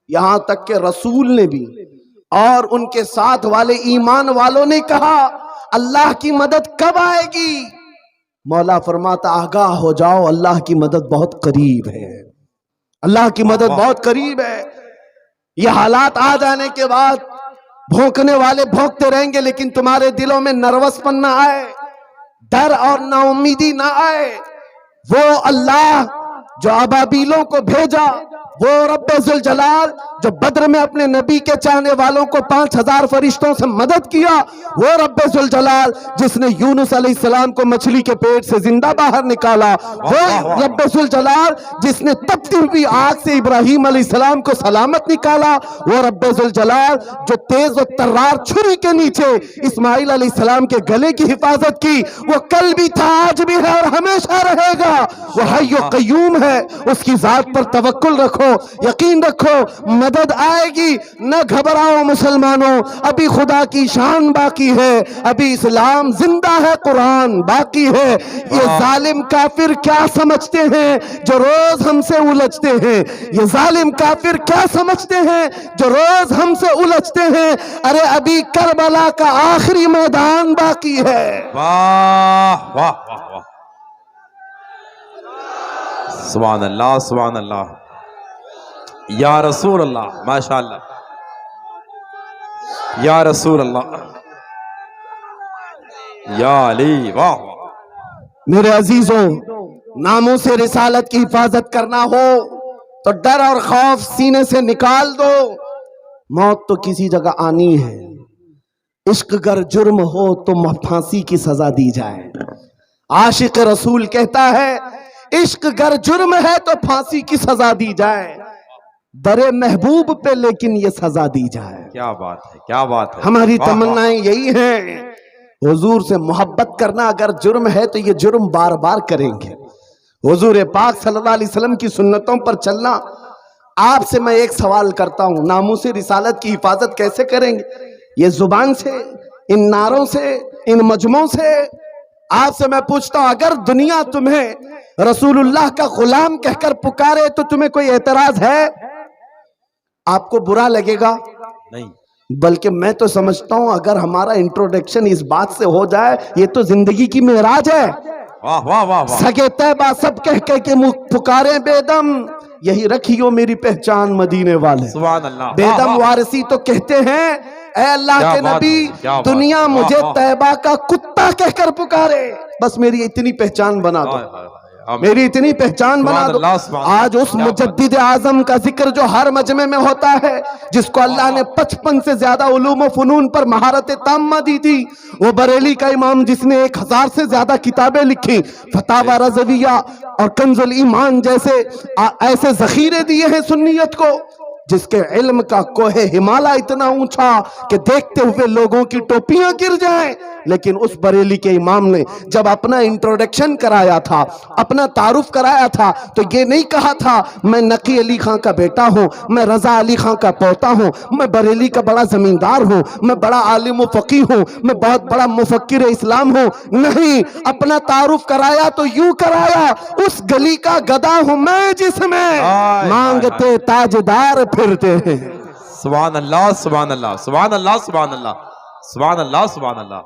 یہاں تک کہ رسول نے بھی اور ان کے ساتھ والے ایمان والوں نے کہا اللہ کی مدد کب آئے گی؟ مولا فرماتا آگاہ ہو جاؤ اللہ کی مدد بہت قریب ہے، اللہ کی مدد بہت قریب ہے۔ یہ حالات آ جانے کے بعد بھونکنے والے بھونکتے رہیں گے، لیکن تمہارے دلوں میں نروس پن نہ آئے، ڈر اور نا امیدی نہ آئے۔ وہ اللہ جو ابابیلوں کو بھیجا، وہ رب ذوالجلال جو بدر میں اپنے نبی کے چاہنے والوں کو 5000 فرشتوں سے مدد کیا، وہ رب ذوالجلال جس نے یونس علیہ السلام کو مچھلی کے پیٹ سے زندہ باہر نکالا، وہ رب ذوالجلال جس نے تپتی ہوئی آگ سے ابراہیم علیہ السلام کو سلامت نکالا، وہ رب ذوالجلال جو تیز و ترار چھری کے نیچے اسماعیل علیہ السلام کے گلے کی حفاظت کی، وہ کل بھی تھا آج بھی ہے اور ہمیشہ رہے گا، وہ حی و قیوم ہے، اس کی ذات پر توکل رکھو، یقین رکھو مدد آئے گی، نہ گھبراؤ مسلمانوں، ابھی خدا کی شان باقی ہے، ابھی اسلام زندہ ہے، قرآن باقی ہے۔ یہ ظالم کافر کیا سمجھتے ہیں جو روز ہم سے الجھتے ہیں؟ یہ ظالم کافر کیا سمجھتے ہیں جو روز ہم سے الجھتے ہیں؟ ارے ابھی کربلا کا آخری میدان باقی ہے۔ واہ واہ واہ واہ، سبحان اللہ سبحان اللہ، یا رسول اللہ، ماشاءاللہ، یا رسول اللہ، یا علی، واہ واہ۔ میرے عزیزوں، ناموں سے رسالت کی حفاظت کرنا ہو تو ڈر اور خوف سینے سے نکال دو، موت تو کسی جگہ آنی ہے، عشق گر جرم ہو تو پھانسی کی سزا دی جائے۔ عاشق رسول کہتا ہے عشق گر جرم ہے تو پھانسی کی سزا دی جائے، در محبوب پہ لیکن یہ سزا دی جائے۔ کیا بات ہے، کیا بات ہے، ہماری تمنائیں یہی ہیں، حضور سے محبت کرنا اگر جرم ہے تو یہ جرم بار بار کریں گے، حضور پاک صلی اللہ علیہ وسلم کی سنتوں پر چلنا۔ آپ سے میں ایک سوال کرتا ہوں، ناموس رسالت کی حفاظت کیسے کریں گے؟ یہ زبان سے، ان نعروں سے، ان مجموعوں سے؟ آپ سے میں پوچھتا ہوں اگر دنیا تمہیں رسول اللہ کا غلام کہہ کر پکارے تو تمہیں کوئی اعتراض ہے؟ آپ کو برا لگے گا؟ نہیں، بلکہ میں تو سمجھتا ہوں اگر ہمارا انٹروڈکشن اس بات سے ہو جائے یہ تو زندگی کی معراج ہے۔ واہ واہ واہ واہ، سگے طیبہ سب کہہ کے پکارے بے دم، یہی رکھیو میری پہچان مدینے والے۔ سبحان اللہ، بے دم وارثی تو کہتے ہیں اے اللہ کے نبی، دنیا مجھے طیبہ کا کتا کہہ کر پکارے، بس میری اتنی پہچان بنا دو، میری اتنی پہچان بنا دو۔ آج اس مجدد اعظم کا ذکر جو ہر مجمع میں ہوتا ہے، جس کو اللہ نے 55 سے زیادہ علوم و فنون پر مہارت تامہ دی تھی، وہ بریلی کا امام جس نے 1000 سے زیادہ کتابیں لکھی، فتاوی رضویہ اور کنز الایمان جیسے ایسے ذخیرے دیے ہیں سنیت کو، جس کے علم کا کوہ ہمالیہ اتنا اونچا کہ دیکھتے ہوئے لوگوں کی ٹوپیاں گر جائیں، لیکن اس بریلی کے امام نے جب اپنا انٹروڈکشن کرایا تھا، اپنا تعارف کرایا تھا، تو یہ نہیں کہا تھا میں نقی علی خان کا بیٹا ہوں، میں رضا علی خان کا پوتا ہوں، میں بریلی کا بڑا زمیندار ہوں، میں بڑا عالم و فقیہ ہوں، میں بہت بڑا مفکر اسلام ہوں۔ نہیں، اپنا تعارف کرایا تو یوں کرایا، اس گلی کا گدا ہوں میں جس میں مانگتے تاجدار پھرتے ہیں۔ سبحان اللہ سبحان اللہ سبحان اللہ سبحان اللہ سبحان اللہ سبحان اللہ،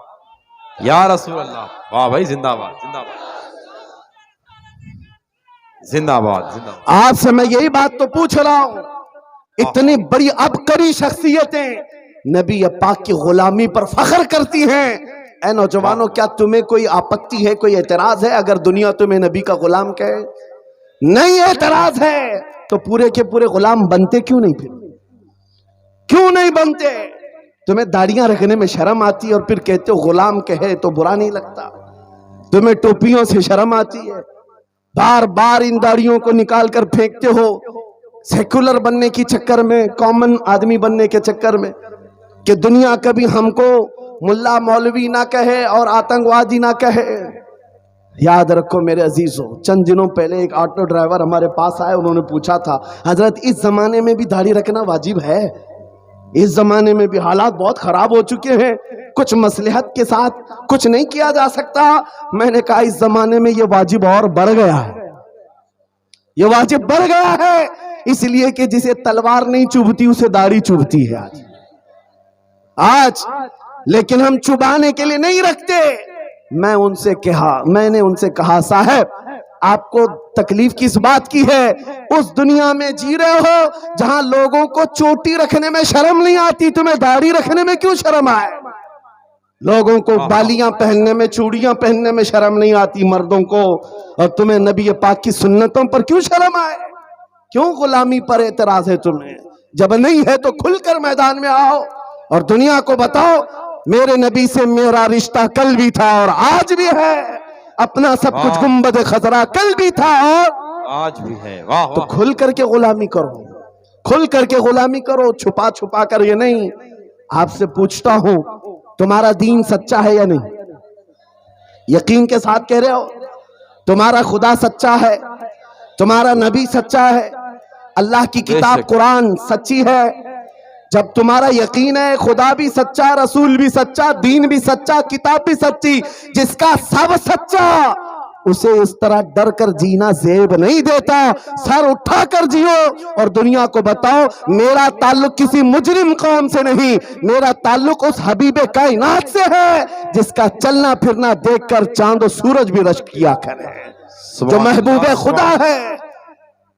یا رسول اللہ، واہ بھائی، زندہ باد زندہ باد۔ زندہ آباد زندہ آباد۔ آپ سے میں یہی بات تو پوچھ رہا ہوں، اتنی بڑی عبقری شخصیتیں نبی پاک کی غلامی پر فخر کرتی ہیں، اے نوجوانوں کیا تمہیں کوئی آپتی ہے، کوئی اعتراض ہے اگر دنیا تمہیں نبی کا غلام کہے؟ نہیں اعتراض ہے تو پورے کے پورے غلام بنتے کیوں نہیں؟ پھر کیوں نہیں بنتے؟ تمہیں داڑیاں رکھنے میں شرم آتی ہے اور پھر کہتے ہو غلام کہے تو برا نہیں لگتا؟ تمہیں ٹوپیوں سے شرم آتی ہے، بار بار ان داڑیوں کو نکال کر پھینکتے ہو سیکولر بننے کی چکر میں، کامن آدمی بننے کے چکر میں، کہ دنیا کبھی ہم کو ملا مولوی نہ کہے اور آتنکوادی نہ کہے۔ یاد رکھو میرے عزیزوں، چند دنوں پہلے ایک آٹو ڈرائیور ہمارے پاس آئے، انہوں نے پوچھا تھا حضرت اس زمانے میں بھی داڑھی رکھنا واجب ہے؟ اس زمانے میں بھی حالات بہت خراب ہو چکے ہیں، کچھ مصلحت کے ساتھ کچھ نہیں کیا جا سکتا؟ میں نے کہا اس زمانے میں یہ واجب اور بڑھ گیا ہے، یہ واجب بڑھ گیا ہے، اس لیے کہ جسے تلوار نہیں چبھتی اسے داڑھی چبھتی ہے آج۔ لیکن ہم چبانے کے لیے نہیں رکھتے۔ میں نے ان سے کہا صاحب آپ کو تکلیف کس بات کی ہے؟ اس دنیا میں جی رہے ہو جہاں لوگوں کو چوٹی رکھنے میں شرم نہیں آتی، تمہیں داڑھی رکھنے میں کیوں شرم آئے؟ لوگوں کو بالیاں پہننے میں، چوڑیاں پہننے میں شرم نہیں آتی مردوں کو، اور تمہیں نبی پاک کی سنتوں پر کیوں شرم آئے؟ کیوں غلامی پر اعتراض ہے تمہیں؟ جب نہیں ہے تو کھل کر میدان میں آؤ اور دنیا کو بتاؤ میرے نبی سے میرا رشتہ کل بھی تھا اور آج بھی ہے، اپنا سب کچھ گنبد خضرا کل بھی تھا اور آج بھی ہے۔ واہ تو کھل کر کے غلامی کرو، کھل کر کے غلامی کرو، چھپا چھپا کر یہ نہیں۔ آپ سے پوچھتا ہوں تمہارا دین سچا ہے یا نہیں؟ یقین کے ساتھ کہہ رہے ہو؟ تمہارا خدا سچا ہے، تمہارا نبی سچا ہے، اللہ کی کتاب قرآن سچی ہے؟ جب تمہارا یقین ہے خدا بھی سچا، رسول بھی سچا، دین بھی سچا، کتاب بھی سچی، جس کا سب سچا، اسے اس طرح ڈر کر جینا زیب نہیں دیتا۔ سر اٹھا کر جیو اور دنیا کو بتاؤ میرا تعلق کسی مجرم قوم سے نہیں، میرا تعلق اس حبیب کائنات سے ہے جس کا چلنا پھرنا دیکھ کر چاند و سورج بھی رشک کیا کرے، جو محبوب خدا ہے۔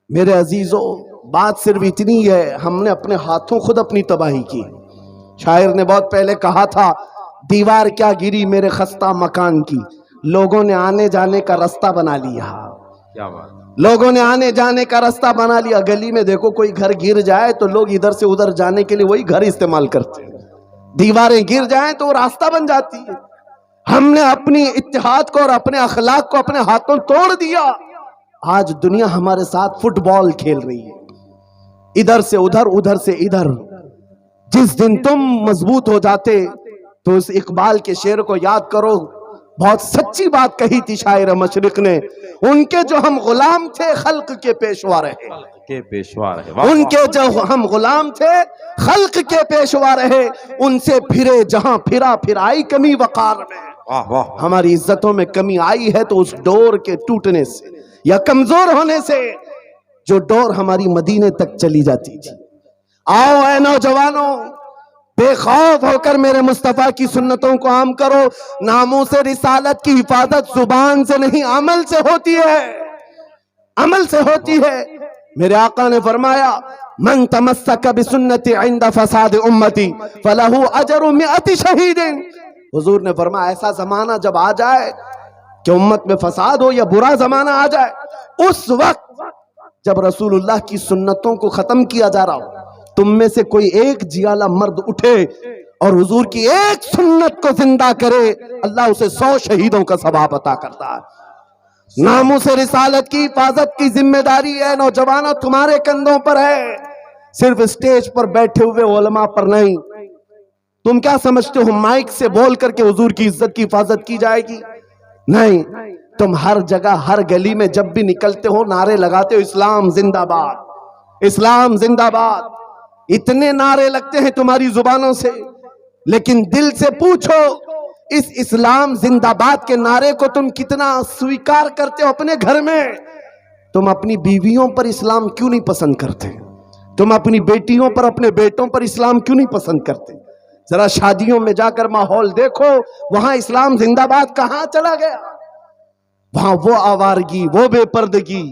میرے عزیزوں بات صرف اتنی ہے، ہم نے اپنے ہاتھوں خود اپنی تباہی کی۔ شاعر نے بہت پہلے کہا تھا دیوار کیا گری میرے خستہ مکان کی، لوگوں نے آنے جانے کا رستہ بنا لیا، کیا بات، لوگوں نے آنے جانے کا رستہ بنا لیا۔ گلی میں دیکھو کوئی گھر گر جائے تو لوگ ادھر سے ادھر جانے کے لیے وہی گھر استعمال کرتے ہیں، دیواریں گر جائیں تو وہ راستہ بن جاتی ہے۔ ہم نے اپنی اتحاد کو اور اپنے اخلاق کو اپنے ہاتھوں توڑ دیا۔ آج دنیا ہمارے ساتھ فٹ بال کھیل رہی ہے، ادھر سے ادھر ادھر سے ادھر۔ جس دن تم مضبوط ہو جاتے تو اس اقبال کے شعر کو یاد کرو، بہت سچی بات کہی تھی شاعر مشرق نے، ان کے جو ہم غلام تھے خلق کے پیشوا رہے، کے پیشوا رہے، ان کے جو ہم غلام تھے خلق کے پیشوا رہے، ان سے پھرے جہاں پھرا پھر آئی کمی وقار میں۔ واہ واہ، ہماری عزتوں میں کمی آئی ہے تو اس ڈور کے ٹوٹنے سے یا کمزور ہونے سے جو ڈور ہماری مدینے تک چلی جاتی تھی۔ آؤ اے نوجوانوں، بے خوف ہو کر میرے مصطفیٰ کی سنتوں کو عام کرو۔ ناموس رسالت کی حفاظت زبان سے نہیں عمل سے ہوتی ہے، عمل سے ہوتی ہے۔ میرے آقا نے فرمایا من تمسک بسنتی عند فساد امتی فلہ اجر 100 شہید۔ حضور نے فرمایا ایسا زمانہ جب آ جائے کہ امت میں فساد ہو یا برا زمانہ آ جائے، اس وقت جب رسول اللہ کی سنتوں کو ختم کیا جا رہا ہو، تم میں سے کوئی ایک جیالہ مرد اٹھے اور حضور کی ایک سنت کو زندہ کرے، اللہ اسے 100 شہیدوں کا ثواب عطا کرتا ہے۔ ناموس رسالت کی حفاظت کی ذمہ داری ہے نوجوانوں تمہارے کندھوں پر ہے، صرف اسٹیج پر بیٹھے ہوئے علماء پر نہیں۔ تم کیا سمجھتے ہو مائک سے بول کر کے حضور کی عزت کی حفاظت کی جائے گی؟ نہیں، تم ہر جگہ ہر گلی میں جب بھی نکلتے ہو نعرے لگاتے ہو اسلام زندہ باد، اسلام زندہ باد، اتنے نعرے لگتے ہیں تمہاری زبانوں سے، لیکن دل سے پوچھو اس اسلام زندہ باد کے نعرے کو تم کتنا سویکار کرتے ہو اپنے گھر میں؟ تم اپنی بیویوں پر اسلام کیوں نہیں پسند کرتے؟ تم اپنی بیٹیوں پر اپنے بیٹوں پر اسلام کیوں نہیں پسند کرتے؟ ذرا شادیوں میں جا کر ماحول دیکھو، وہاں اسلام زندہ باد کہاں چلا گیا؟ وہاں وہ آوارگی، وہ بے پردگی،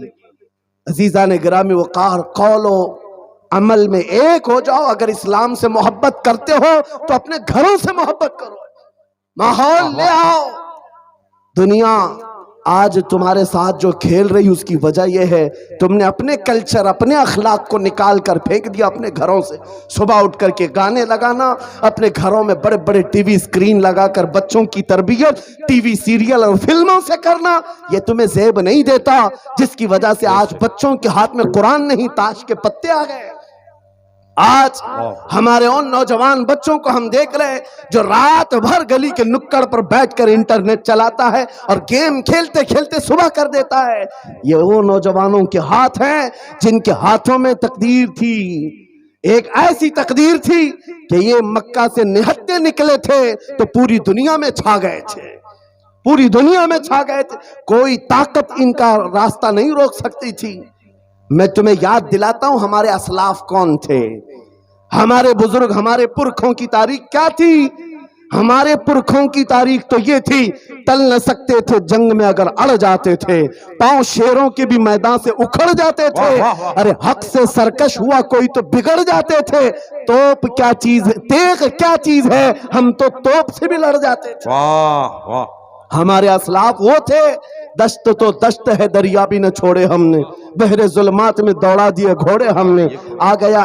عزیزان گرامی وقار، قول و عمل میں ایک ہو جاؤ. اگر اسلام سے محبت کرتے ہو تو اپنے گھروں سے محبت کرو، ماحول لے آؤ. دنیا آج تمہارے ساتھ جو کھیل رہی اس کی وجہ یہ ہے تم نے اپنے کلچر، اپنے اخلاق کو نکال کر پھینک دیا اپنے گھروں سے. صبح اٹھ کر کے گانے لگانا، اپنے گھروں میں بڑے بڑے ٹی وی اسکرین لگا کر بچوں کی تربیت ٹی وی سیریل اور فلموں سے کرنا، یہ تمہیں زیب نہیں دیتا، جس کی وجہ سے آج بچوں کے ہاتھ میں قرآن نہیں تاش کے پتے آ گئے. آج ہمارے ان نوجوان بچوں کو ہم دیکھ رہے ہیں جو رات بھر گلی کے نکڑ پر بیٹھ کر انٹرنیٹ چلاتا ہے اور گیم کھیلتے کھیلتے صبح کر دیتا ہے. یہ وہ نوجوانوں کے ہاتھ ہیں جن کے ہاتھوں میں تقدیر تھی، ایک ایسی تقدیر تھی کہ یہ مکہ سے نہتے نکلے تھے تو پوری دنیا میں چھا گئے تھے، پوری دنیا میں چھا گئے تھے. کوئی طاقت ان کا راستہ نہیں روک سکتی تھی. میں تمہیں یاد دلاتا ہوں ہمارے اسلاف کون تھے، ہمارے بزرگ، ہمارے پرکھوں کی تاریخ کیا تھی. ہمارے پرکھوں کی تاریخ تو یہ تھی، ٹل نہ سکتے تھے جنگ میں اگر اڑ جاتے تھے، پاؤں شیروں کے بھی میدان سے اکھڑ جاتے تھے. ارے حق سے سرکش ہوا کوئی تو بگڑ جاتے تھے. توپ کیا چیز ہے، تیغ کیا چیز ہے، ہم تو توپ سے بھی لڑ جاتے تھے. ہمارے اسلاف وہ تھے. دشت تو دشت ہے دریا بھی نہ چھوڑے ہم نے، بحر ظلمات میں دوڑا دیے گھوڑے ہم نے. آ گیا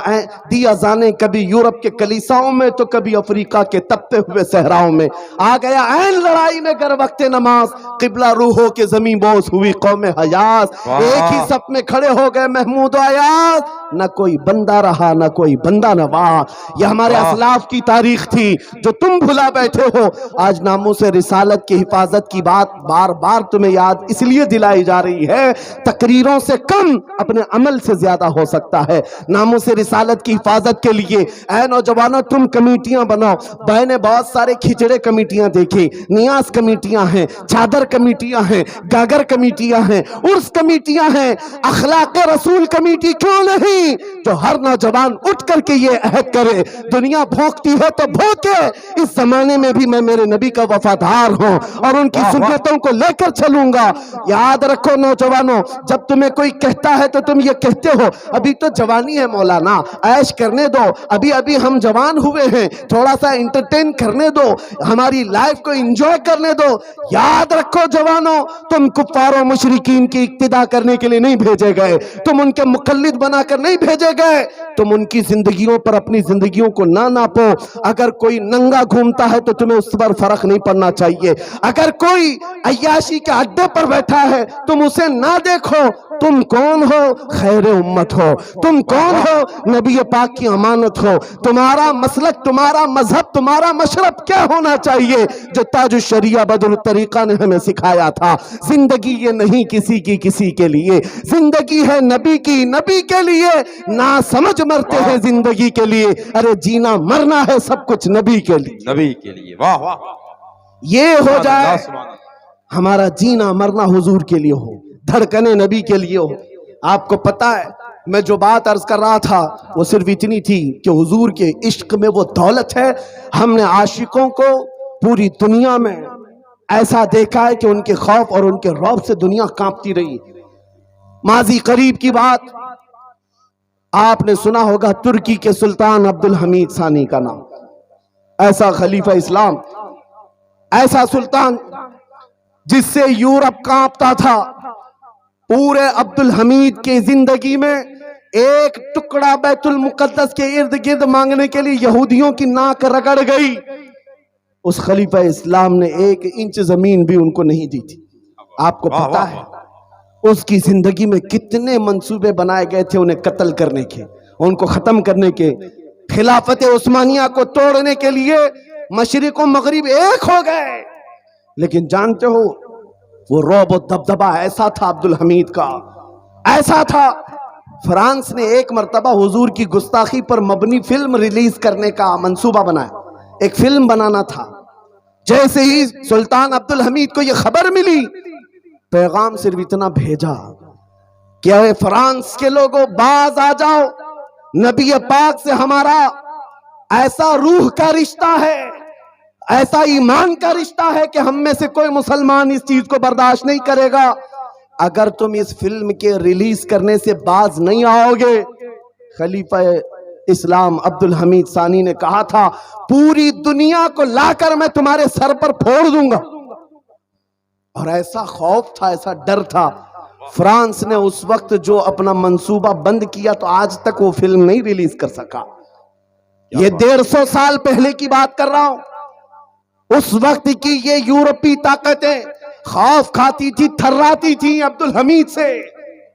دیا زانے کبھی یورپ کے کلیساؤں میں تو کبھی افریقہ کے تپتے ہوئے صحراؤں میں. آ گیا عین لڑائی میں گر وقت نماز، قبلہ روحوں کے زمین بوس ہوئی قوم حجاز. ایک ہی صف میں کھڑے ہو گئے محمود و ایاز، نہ کوئی بندہ رہا نہ کوئی بندہ نوا. یہ ہمارے اسلاف کی تاریخ تھی جو تم بھلا بیٹھے ہو. آج ناموس رسالت کی حفاظت کی بات بار بار تمہیں یاد اس لیے دلائی جا رہی ہے، تقریروں سے کم اپنے عمل سے زیادہ ہو سکتا ہے. ناموس رسالت کی حفاظت کے لیے اے نوجوانوں تم کمیٹیاں بناؤ. میں نے بہت سارے کھچڑے کمیٹیاں دیکھی، نیاز کمیٹیاں ہیں، چادر کمیٹیاں ہیں، گاگر کمیٹیاں ہیں، عرس کمیٹیاں ہیں. اخلاق رسول کمیٹی کیوں نہیں جو ہر نوجوان اٹھ کر کے یہ عہد کرے، دنیا بھونکتی ہے تو بھونکے، اس زمانے میں بھی میں میرے نبی کا وفادار ہوں اور ان کی سنتوں کو لے کر چلوں گا. یاد رکھو نوجوانوں، جب تمہیں کوئی کہتا ہے تو تم یہ کہتے ہو ابھی تو جوانی ہے مولانا، عیش کرنے دو، ابھی ابھی ہم جوان ہوئے ہیں، تھوڑا سا انٹرٹین کرنے دو، ہماری لائف کو انجوائے کرنے دو. یاد رکھو جوانوں، تم کفار و مشرکین کی اقتداء کرنے کے لیے نہیں بھیجے گئے، تم ان کے مقلد بنا کر نہیں بھیجے گئے. تم ان کی زندگیوں پر اپنی زندگیوں کو نہ ناپو. اگر کوئی ننگا گھومتا ہے تو تمہیں اس پر فرق نہیں پڑنا چاہیے. اگر کوئی عیاشی کے اڈے پر بیٹھا ہے تم اسے نہ دیکھو. تم کون ہو؟ خیر امت ہو. تم کون ہو؟ نبی پاک کی امانت ہو. تمہارا مسلک، تمہارا مذہب، تمہارا مشرب کیا ہونا چاہیے جو تاج الشریعہ بدر الطریقہ نے ہمیں سکھایا تھا؟ زندگی یہ نہیں کسی کی کسی کے لیے، زندگی ہے نبی کی نبی کے لیے. نہ سمجھ مرتے ہیں زندگی کے لیے، ارے جینا مرنا ہے سب کچھ نبی کے لیے. نبی کے لیے. واہ واہ. یہ ہو جائے ہمارا جینا مرنا حضور کے لیے ہو، دھڑکنے نبی کے لیے ہو. آپ کو پتا ہے میں جو بات عرض کر رہا تھا وہ صرف اتنی تھی کہ حضور کے عشق میں وہ دولت ہے. ہم نے عاشقوں کو پوری دنیا میں ایسا دیکھا ہے کہ ان کے خوف اور ان کے رعب سے دنیا کانپتی رہی. ماضی قریب کی بات آپ نے سنا ہوگا، ترکی کے سلطان عبد الحمید ثانی کا نام. ایسا خلیفہ اسلام، ایسا سلطان جس سے یورپ کانپتا تھا. پورے عبد الحمید کی زندگی میں ایک ٹکڑا بیت المقدس کے ارد گرد مانگنے کے لیے یہودیوں کی ناک رگڑ گئی. اس خلیفہ اسلام نے 1 انچ زمین بھی ان کو نہیں دی تھی. آپ کو پتا ہے اس کی زندگی میں کتنے منصوبے بنائے گئے تھے انہیں قتل کرنے کے، ان کو ختم کرنے کے، خلافت عثمانیہ کو توڑنے کے لیے. مشرق و مغرب ایک ہو گئے. لیکن جانتے ہو وہ رعب و دبدبہ ایسا تھا عبد الحمید کا، ایسا تھا. فرانس نے ایک مرتبہ حضور کی گستاخی پر مبنی فلم ریلیز کرنے کا منصوبہ بنایا، ایک فلم بنانا تھا. جیسے ہی سلطان عبد الحمید کو یہ خبر ملی، پیغام صرف اتنا بھیجا کہ اے فرانس کے لوگوں باز آ جاؤ، نبی پاک سے ہمارا ایسا روح کا رشتہ ہے، ایسا ایمان کا رشتہ ہے کہ ہم میں سے کوئی مسلمان اس چیز کو برداشت نہیں کرے گا اگر تم اس فلم کے ریلیز کرنے سے باز نہیں آؤ گے، خلیفہ اسلام عبدالحمید ثانی نے کہا تھا پوری دنیا کو لا کر میں تمہارے سر پر پھوڑ دوں گا. اور ایسا خوف تھا، ایسا ڈر تھا. فرانس نے اس وقت جو اپنا منصوبہ بند کیا تو آج تک وہ فلم نہیں ریلیز کر سکا. یہ 150 سال پہلے کی بات کر رہا ہوں. اس وقت کی یہ یورپی طاقتیں خوف کھاتی تھی، تھراتی تھی عبدالحمید سے.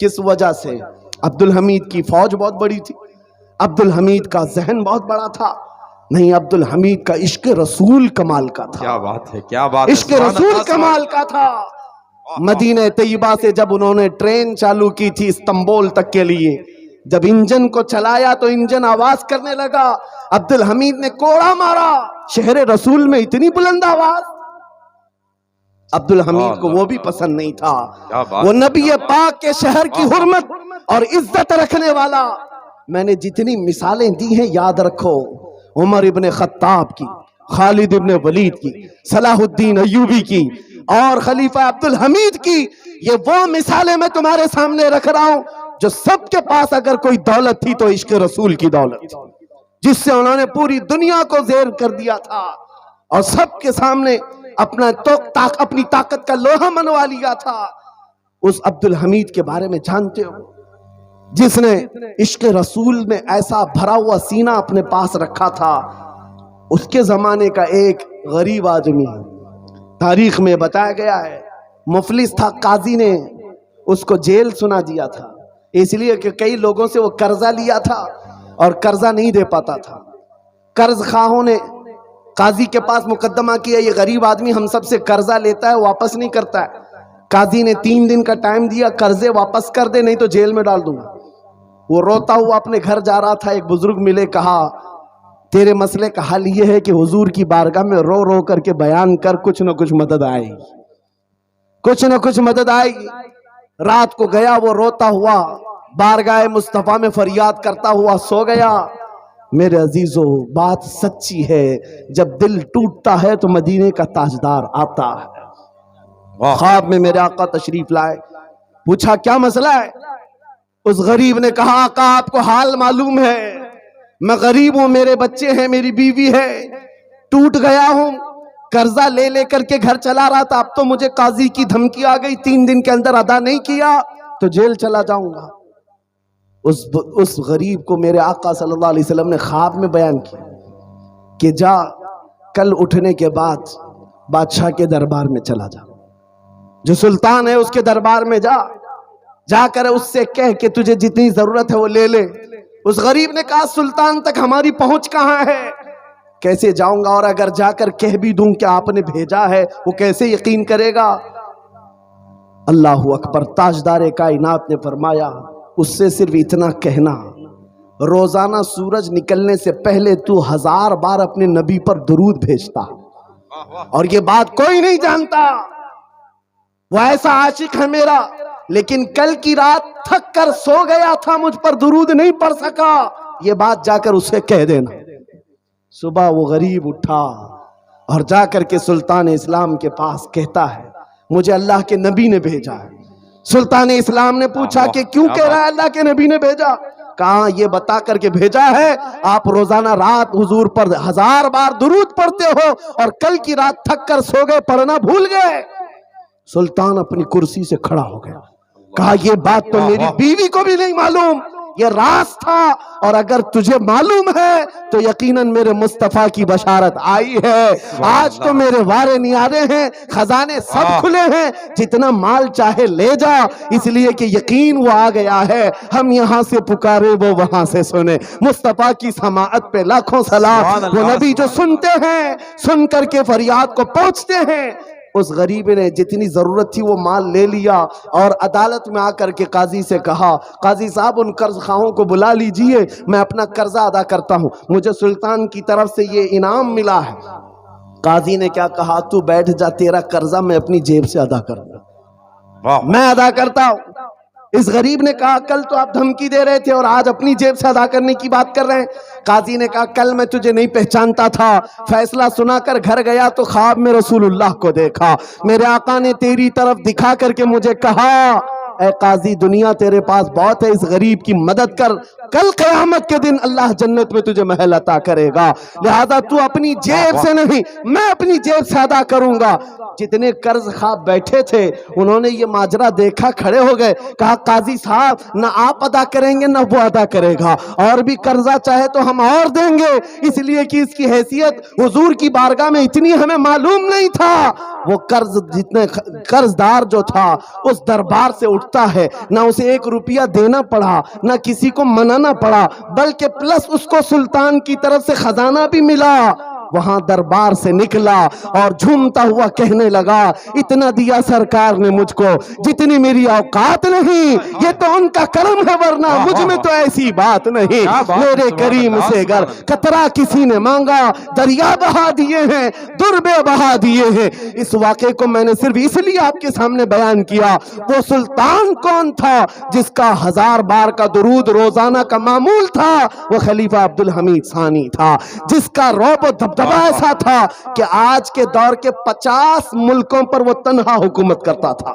کس وجہ سے؟ عبدالحمید کی فوج بہت بڑی تھی، عبدالحمید کا ذہن بہت بڑا تھا. نہیں، عبدالحمید کا عشق رسول کمال کا تھا. کیا بات ہے، کیا بات ہے، عشق رسول کمال کا تھا. مدینہ طیبہ سے جب انہوں نے ٹرین چالو کی تھی استنبول تک کے لیے، جب انجن کو چلایا تو انجن آواز کرنے لگا. عبدالحمید نے کوڑا مارا، شہر رسول میں اتنی بلند آواز. عبدالحمید کو وہ بھی پسند نہیں تھا. وہ نبی پاک کے شہر کی حرمت اور عزت رکھنے والا. میں نے جتنی مثالیں دی ہیں یاد رکھو، عمر ابن خطاب کی، خالد ابن ولید کی، صلاح الدین ایوبی کی اور خلیفہ عبدالحمید کی. یہ وہ مثالیں میں تمہارے سامنے رکھ رہا ہوں جو سب کے پاس اگر کوئی دولت تھی تو عشق رسول کی دولت تھی، جس سے انہوں نے پوری دنیا کو زیر کر دیا تھا اور سب کے سامنے اپنی طاقت کا لوہا منوا لیا تھا. اس عبدالحمید کے بارے میں جانتے ہو جس نے عشق رسول میں ایسا بھرا ہوا سینہ اپنے پاس رکھا تھا. اس کے زمانے کا ایک غریب آدمی تاریخ میں بتایا گیا ہے، مفلس تھا. قاضی نے اس کو جیل سنا دیا تھا، اس لیے کہ کئی لوگوں سے وہ قرضہ لیا تھا اور قرضہ نہیں دے پاتا تھا. قرض خواہوں نے قاضی کے پاس مقدمہ کیا، یہ غریب آدمی ہم سب سے قرضہ لیتا ہے، واپس نہیں کرتا ہے. قاضی نے 3 دن کا ٹائم دیا، قرضے واپس کر دے نہیں تو جیل میں ڈال دوں گا. وہ روتا ہوا اپنے گھر جا رہا تھا، ایک بزرگ ملے، کہا تیرے مسئلے کا حل یہ ہے کہ حضور کی بارگاہ میں رو رو کر کے بیان کر، کچھ نہ کچھ مدد آئے گی، کچھ نہ کچھ مدد آئے گی. رات کو گیا وہ روتا ہوا بارگاہ مصطفیٰ میں فریاد کرتا ہوا سو گیا. میرے عزیزو، بات سچی ہے، جب دل ٹوٹتا ہے تو مدینے کا تاجدار آتا ہے. خواب میں میرے آقا تشریف لائے، پوچھا کیا مسئلہ ہے؟ اس غریب نے کہا آقا آپ کو حال معلوم ہے، میں غریب ہوں، میرے بچے ہیں، میری بیوی ہے، ٹوٹ گیا ہوں، قرضہ لے لے کر کے گھر چلا رہا تھا، اب تو مجھے قاضی کی دھمکی آ گئی، 3 دن کے اندر ادا نہیں کیا تو جیل چلا جاؤں گا. اس غریب کو میرے آقا صلی اللہ علیہ وسلم نے خواب میں بیان کیا کہ جا کل اٹھنے کے بعد بادشاہ کے دربار میں چلا جا، جو سلطان ہے اس کے دربار میں جا کر اس سے کہہ کہ تجھے جتنی ضرورت ہے وہ لے لے. اس غریب نے کہا سلطان تک ہماری پہنچ کہاں ہے، کیسے جاؤں گا، اور اگر جا کر کہہ بھی دوں کہ آپ نے بھیجا ہے وہ کیسے یقین کرے گا. اللہ اکبر. تاجدار کائنات نے فرمایا اس سے صرف اتنا کہنا، روزانہ سورج نکلنے سے پہلے تو 1000 بار اپنے نبی پر درود بھیجتا، اور یہ بات کوئی نہیں جانتا، وہ ایسا عاشق ہے میرا، لیکن کل کی رات تھک کر سو گیا تھا، مجھ پر درود نہیں پڑھ سکا. یہ بات جا کر اسے کہہ دینا. صبح وہ غریب اٹھا اور جا کر کے سلطان اسلام کے پاس کہتا ہے مجھے اللہ کے نبی نے بھیجا ہے. سلطان اسلام نے پوچھا کہ کیوں کہہ رہا ہے اللہ کے نبی نے بھیجا؟ کہا یہ بتا کر کے بھیجا ہے آپ روزانہ رات حضور پر 1000 بار درود پڑھتے ہو، اور کل کی رات تھک کر سو گئے، پڑھنا بھول گئے. سلطان اپنی کرسی سے کھڑا ہو گیا، کہا یہ بات تو میری بیوی کو بھی نہیں معلوم، یہ راز تھا، اور اگر تجھے معلوم ہے تو یقیناً میرے مصطفیٰ کی بشارت آئی ہے. آج تو میرے وارے نیارے ہیں، خزانے سب کھلے ہیں، جتنا مال چاہے لے جا، اس لیے کہ یقین وہ آ گیا ہے، ہم یہاں سے پکارے وہ وہاں سے سنے. مصطفیٰ کی سماعت پہ لاکھوں سلام. وہ نبی جو سنتے ہیں، سن کر کے فریاد کو پہنچتے ہیں. اس غریب نے جتنی ضرورت تھی وہ مال لے لیا اور عدالت میں آ کر کے قاضی سے کہا قاضی صاحب ان قرض خواہوں کو بلا لیجئے، میں اپنا قرضہ ادا کرتا ہوں، مجھے سلطان کی طرف سے یہ انعام ملا ہے. قاضی نے کیا کہا تو بیٹھ جا، تیرا قرضہ میں اپنی جیب سے ادا کروں گا، میں ادا کرتا ہوں. اس غریب نے کہا کل تو آپ دھمکی دے رہے تھے اور آج اپنی جیب سے ادا کرنے کی بات کر رہے ہیں. قاضی نے کہا کل میں تجھے نہیں پہچانتا تھا, فیصلہ سنا کر گھر گیا تو خواب میں رسول اللہ کو دیکھا. میرے آقا نے تیری طرف دکھا کر کے مجھے کہا اے قاضی دنیا تیرے پاس بہت ہے, اس غریب کی مدد کر, کل قیامت کے دن اللہ جنت میں تجھے محل عطا کرے گا, لہذا تو اپنی جیب سے نہیں میں اپنی جیب سے ادا کروں گا. جتنے قرض خواب بیٹھے تھے انہوں نے یہ ماجرا دیکھا, کھڑے ہو گئے, کہا قاضی صاحب نہ آپ ادا کریں گے نہ وہ ادا کرے گا, اور بھی قرضہ چاہے تو ہم اور دیں گے, اس لیے کہ اس کی حیثیت حضور کی بارگاہ میں اتنی ہمیں معلوم نہیں تھا. وہ قرض دار جو تھا اس دربار سے اٹھتا ہے, نہ اسے 1 روپیہ دینا پڑا نہ کسی کو منانا پڑا, بلکہ پلس اس کو سلطان کی طرف سے خزانہ بھی ملا. وہاں دربار سے نکلا اور جھومتا ہوا کہنے لگا اتنا دیا سرکار نے مجھ کو جتنی میری اوقات نہیں, یہ تو ان کا کرم ہے ورنہ مجھ میں تو ایسی بات نہیں. میرے کریم سے گر قطرہ کسی نے مانگا دریا بہا دیے ہیں, دربے بہا دیے ہیں. اس واقعے کو میں نے صرف اس لیے آپ کے سامنے بیان کیا. وہ سلطان کون تھا جس کا 1000 بار کا درود روزانہ کا معمول تھا؟ وہ خلیفہ عبدالحمید ثانی تھا, جس کا رعب و دبدبہ ایسا تھا کہ آج کے دور کے 50 ملکوں پر وہ تنہا حکومت کرتا تھا.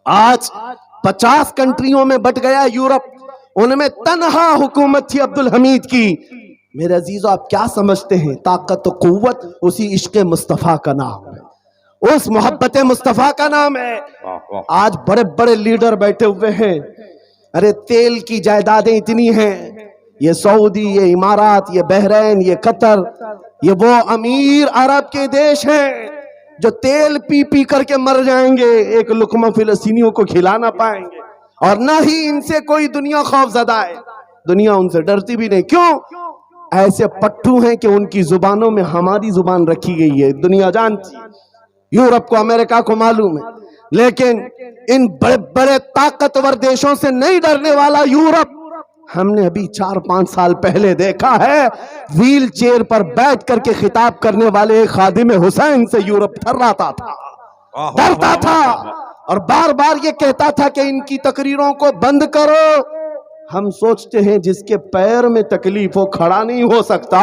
آج 50 کنٹریوں میں بٹ گیا یورپ, ان میں تنہا حکومت تھی عبدالحمید کی. میرے عزیزو آپ کیا سمجھتے ہیں طاقت و قوت اسی عشق مصطفیٰ کا نام ہے, اس محبت مصطفیٰ کا نام ہے. آج بڑے بڑے لیڈر بیٹھے ہوئے ہیں, ارے تیل کی جائیدادیں اتنی ہیں, یہ سعودی, یہ امارات, یہ بحرین, یہ قطر, یہ وہ امیر عرب کے دیش ہیں جو تیل پی پی کر کے مر جائیں گے, ایک لقمہ فلسطینیوں کو کھلا نہ پائیں گے, اور نہ ہی ان سے کوئی دنیا خوف زدہ ہے. دنیا ان سے ڈرتی بھی نہیں. کیوں؟ ایسے پٹھو ہیں کہ ان کی زبانوں میں ہماری زبان رکھی گئی ہے. دنیا جانتی, یورپ کو امریکہ کو معلوم ہے, لیکن ان بڑے بڑے طاقتور دیشوں سے نہیں ڈرنے والا یورپ ہم نے ابھی 4-5 سال پہلے دیکھا ہے. ویل چیئر پر بیٹھ کر کے خطاب کرنے والے ایک خادم حسین سے یورپ تھراتا تھا, ڈرتا تھا, اور بار بار یہ کہتا تھا کہ ان کی تقریروں کو بند کرو. ہم سوچتے ہیں جس کے پیر میں تکلیف ہو کھڑا نہیں ہو سکتا,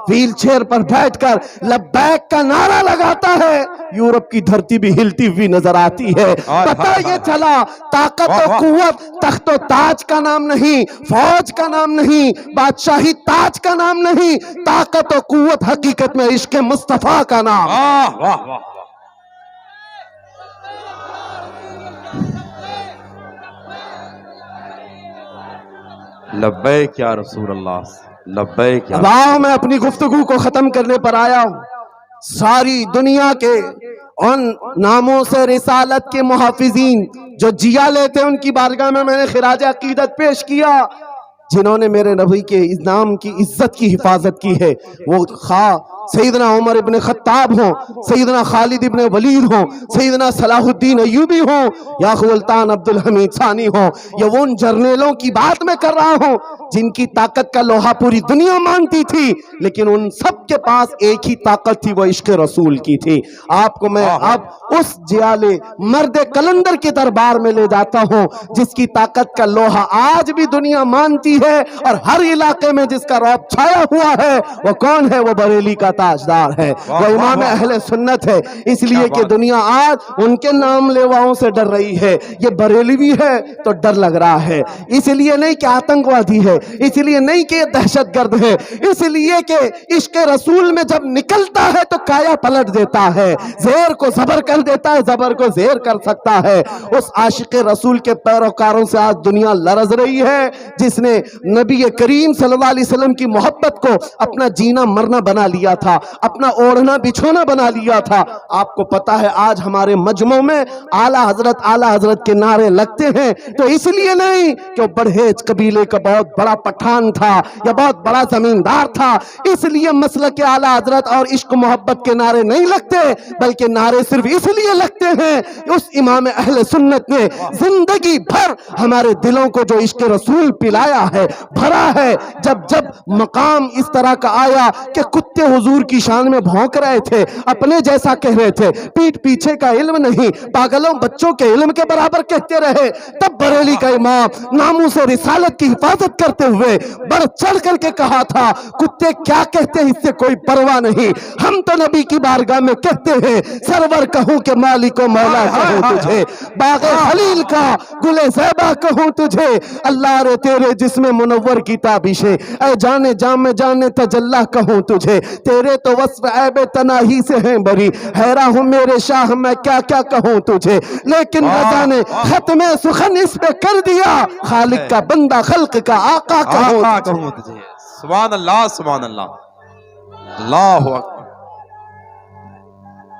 ویل چیئر پر بیٹھ کر لبیک کا نعرہ لگاتا ہے, یورپ کی دھرتی بھی ہلتی ہوئی نظر آتی ہے. پتہ یہ چلا طاقت و قوت تخت و تاج کا نام نہیں, فوج کا نام نہیں, بادشاہی تاج کا نام نہیں, طاقت و قوت حقیقت میں عشق مصطفیٰ کا نام. لبیک یا رسول اللہ, لبیک. اب آؤ میں اپنی گفتگو کو ختم کرنے پر آیا ہوں. ساری دنیا کے ان ناموں سے رسالت کے محافظین جو جیا لیتے ان کی بارگاہ میں نے خراج عقیدت پیش کیا, جنہوں نے میرے نبی کے نام کی عزت کی حفاظت کی ہے. وہ خواہ سیدنا عمر ابن خطاب ہوں, سیدنا خالد ابن ولید ہوں, سیدنا صلاح الدین ایوبی ہوں, یا سلطان عبدالحمید ثانی ہوں, یا وہ ان جرنیلوں کی بات میں کر رہا ہوں جن کی طاقت کا لوہا پوری دنیا مانتی تھی, لیکن ان سب کے پاس ایک ہی طاقت تھی, وہ عشق رسول کی تھی. آپ کو میں اب اس جیالے مرد کلندر کے دربار میں لے جاتا ہوں جس کی طاقت کا لوہا آج بھی دنیا مانتی ہے, اور ہر علاقے میں جس کا رعب چھایا ہوا ہے. وہ کون ہے؟ وہ بریلی کا تاجدار ہے, وہ امام اہل سنت ہے. اس لیے کہ دنیا آج ان کے نام لیواؤں سے ڈر رہی ہے. یہ بریلوی ہے تو ڈر لگ رہا ہے, اس لیے نہیں کہ آتنکوادی ہے, اس لیے نہیں کہ دہشت گرد ہے, اس لیے کہ عشق رسول میں جب نکلتا ہے تو کایا پلٹ دیتا ہے, زیر کو زبر کر دیتا ہے, زبر کو زیر کر سکتا ہے. اس عاشق رسول کے پیروکاروں سے آج دنیا لرز رہی ہے جس نے نبی کریم صلی اللہ علیہ وسلم کی محبت کو اپنا جینا مرنا بنا لیا تھا, اپنا اوڑھنا بچھونا بنا لیا تھا. آپ کو پتا ہے آج ہمارے مجمع میں اعلیٰ حضرت کے نعرے لگتے ہیں تو اس لیے نہیں کہ وہ بڑھیج قبیلے کا بہت بڑا پٹھان تھا یا بہت بڑا زمیندار تھا, اس لیے مسلک اعلیٰ حضرت اور عشق محبت کے نعرے نہیں لگتے, بلکہ نعرے صرف اس لیے لگتے ہیں اس امام اہل سنت نے زندگی بھر ہمارے دلوں کو جو عشق رسول پلایا ہے, بھرا ہے. جب جب مقام اس طرح کا آیا کہ کتے حضور حضور کی شان میں بھونک رہے تھے، اپنے جیسا کہہ رہے تھے، پیٹ پیچھے کا علم نہیں، پاگلوں بچوں کے علم کے برابر کہتے رہے، تب بریلی کا امام ناموس رسالت کی حفاظت کرتے ہوئے بڑھ چڑھ کر کے کہا تھا، کتے کیا کہتے ہیں اس سے کوئی پرواہ نہیں، ہم تو نبی کی بارگاہ میں کہتے ہیں سرور کہوں کہ مالک و مولا کہوں تجھے، باغ خلیل کا گل زیبہ کہوں تجھے، اللہ رے تیرے جسم منور کی تابشیں، اے جانے جام جانے تجلا کہوں تجھے، تیرے تو وصف عیب تناہی سے ہیں بری، حیران ہوں میرے شاہ میں کیا کیا کہوں تجھے، لیکن رضا نے ختم سخن اس پہ کر دیا، خالق کا بندہ خلق کا آقا کہوں تجھے۔ سبحان اللہ سبحان اللہ، اللہ اکبر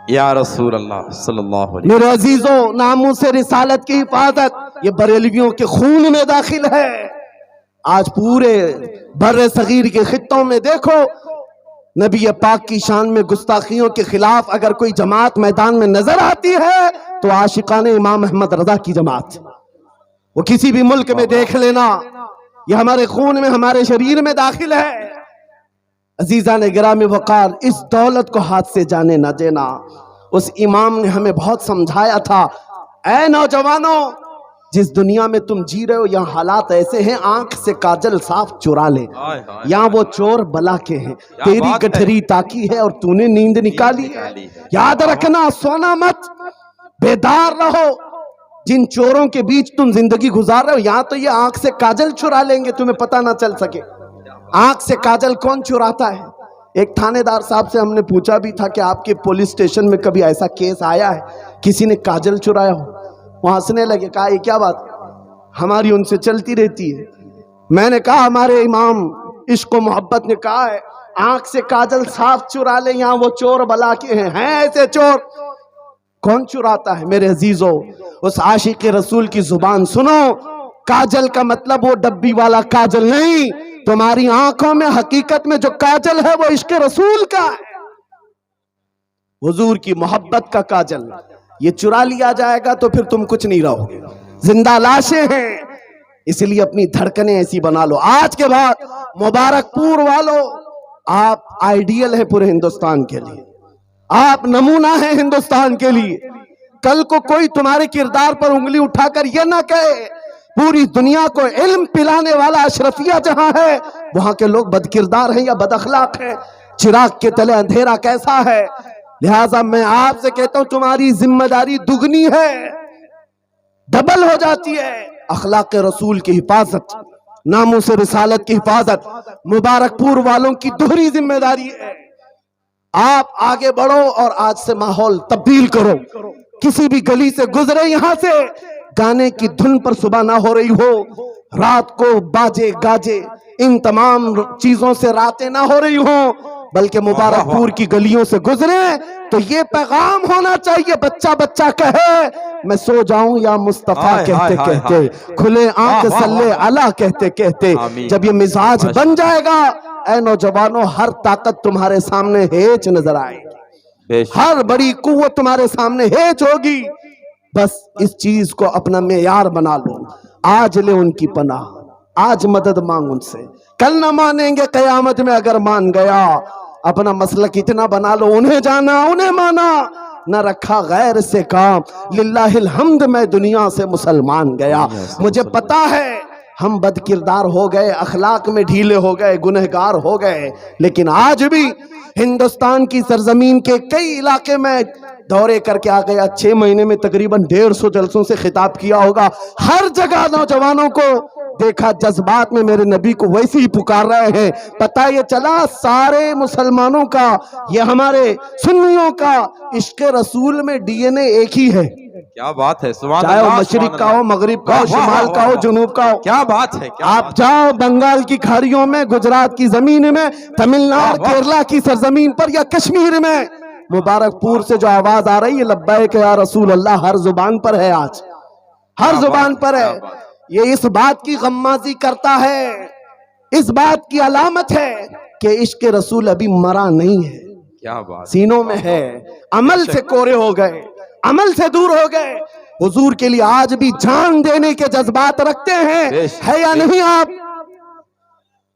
یا رسول اللہ صلی اللہ علیہ میرے عزیزوں، ناموس رسالت کی حفاظت یہ بریلویوں کے خون میں داخل ہے۔ آج پورے بر صغیر کے خطوں میں دیکھو، نبی پاک کی شان میں گستاخیوں کے خلاف اگر کوئی جماعت میدان میں نظر آتی ہے تو عاشقان امام احمد رضا کی جماعت، وہ کسی بھی ملک میں دیکھ لینا، یہ ہمارے خون میں ہمارے شریر میں داخل ہے۔ عزیزان گرامی وقار، اس دولت کو ہاتھ سے جانے نہ دینا۔ اس امام نے ہمیں بہت سمجھایا تھا، اے نوجوانوں، جس دنیا میں تم جی رہے ہو یہاں حالات ایسے ہیں، آنکھ سے کاجل صاف چرا لے، یہاں وہ چور بلا کے ہیں، تیری گٹھری تاکی ہے اور تو نے نیند نکالی ہے، یاد رکھنا سونا مت، بیدار رہو، جن چوروں کے بیچ تم زندگی گزار رہے ہو یہاں تو یہ آنکھ سے کاجل چرا لیں گے، تمہیں پتہ نہ چل سکے۔ آنکھ سے کاجل کون چراتا ہے؟ ایک تھانے دار صاحب سے ہم نے پوچھا بھی تھا کہ آپ کے پولیس اسٹیشن میں کبھی ایسا کیس آیا ہے کسی نے کاجل چرایا ہو؟ وہ ہنسنے لگے، کہا یہ کیا بات، ہماری ان سے چلتی رہتی ہے۔ میں نے کہا ہمارے امام عشق و محبت نے کہا ہے آنکھ سے کاجل صاف چرا لے، یہاں وہ چور بلا کے ہیں ایسے چور، کون چراتا ہے؟ میرے عزیزو، اس عاشق رسول کی زبان سنو، کاجل کا مطلب وہ ڈبی والا کاجل نہیں، تمہاری آنکھوں میں حقیقت میں جو کاجل ہے وہ عشق رسول کا ہے، حضور کی محبت کا کاجل، یہ چرا لیا جائے گا تو پھر تم کچھ نہیں رہو گے، زندہ لاشیں ہیں، اس لیے اپنی دھڑکنیں ایسی بنا لو۔ آج کے بعد مبارک پور والو، آپ آئیڈیل ہیں پورے ہندوستان کے لیے، آپ نمونہ ہیں ہندوستان کے لیے، کل کو کوئی تمہارے کردار پر انگلی اٹھا کر یہ نہ کہے، پوری دنیا کو علم پلانے والا اشرفیہ جہاں ہے وہاں کے لوگ بد کردار ہیں یا بد اخلاق ہیں، چراغ کے تلے اندھیرا کیسا ہے، لہٰذا میں آپ سے کہتا ہوں تمہاری ذمہ داری دگنی ہے، ڈبل ہو جاتی ہے، اخلاق رسول کی حفاظت، ناموس رسالت کی حفاظت، مبارک پور والوں کی دوہری ذمہ داری ہے۔ آپ آگے بڑھو اور آج سے ماحول تبدیل کرو، کسی بھی گلی سے گزرے یہاں سے گانے کی دھن پر صبح نہ ہو رہی ہو، رات کو باجے گاجے ان تمام چیزوں سے راتیں نہ ہو رہی ہوں، بلکہ مبارک پور کی گلیوں سے گزرے تو یہ پیغام ہونا چاہیے، بچہ بچہ کہے میں سو جاؤں یا مصطفیٰ کہتے کہتے، کھلے آنکھ صلی اللہ کہتے کہتے، جب یہ مزاج بن جائے گا اے نوجوانوں ہر طاقت تمہارے سامنے ہیچ نظر آئے گی، ہر بڑی قوت تمہارے سامنے ہیچ ہوگی، بس اس چیز کو اپنا معیار بنا لو، آج لے ان کی پناہ، آج مدد مانگ ان سے، کل نہ مانیں گے قیامت میں اگر مان گیا، اپنا مسلک اتنا بنا لو انہیں جانا انہیں مانا، نہ رکھا غیر سے کام، للہ الحمد میں دنیا سے مسلمان گیا۔ مجھے پتا ہے ہم بد کردار ہو گئے، اخلاق میں ڈھیلے ہو گئے، گنہگار ہو گئے، لیکن آج بھی ہندوستان کی سرزمین کے کئی علاقے میں دورے کر کے آ گیا، 6 مہینے میں تقریباً 150 جلسوں سے خطاب کیا ہوگا، ہر جگہ نوجوانوں کو دیکھا جذبات میں میرے نبی کو ویسے ہی پکار رہے ہیں، پتہ یہ چلا سارے مسلمانوں کا، یہ ہمارے سنیوں کا عشق رسول میں ڈی این اے ایک ہی ہے، کیا بات ہے، سبحان چاہے وہ اللہ، مشرق کا ہو، مغرب کا ہو، شمال کا ہو، جنوب کا ہو، کیا بات ہے، آپ جاؤ بنگال کی کھاڑیوں میں، گجرات کی زمین میں، تمل ناڈو کیرلا کی سرزمین پر یا کشمیر میں، مبارک پور سے جو آواز آ رہی ہے لبیک یا رسول اللہ ہر زبان پر ہے، آج ہر زبان پر ہے، یہ اس بات کی غمازی کرتا ہے، اس بات کی علامت ہے کہ عشق رسول ابھی مرا نہیں ہے، کیا بات، سینوں میں ہے، عمل سے کورے ہو گئے، عمل سے دور ہو گئے، حضور کے لیے آج بھی جان دینے کے جذبات رکھتے ہیں، ہے یا نہیں آپ؟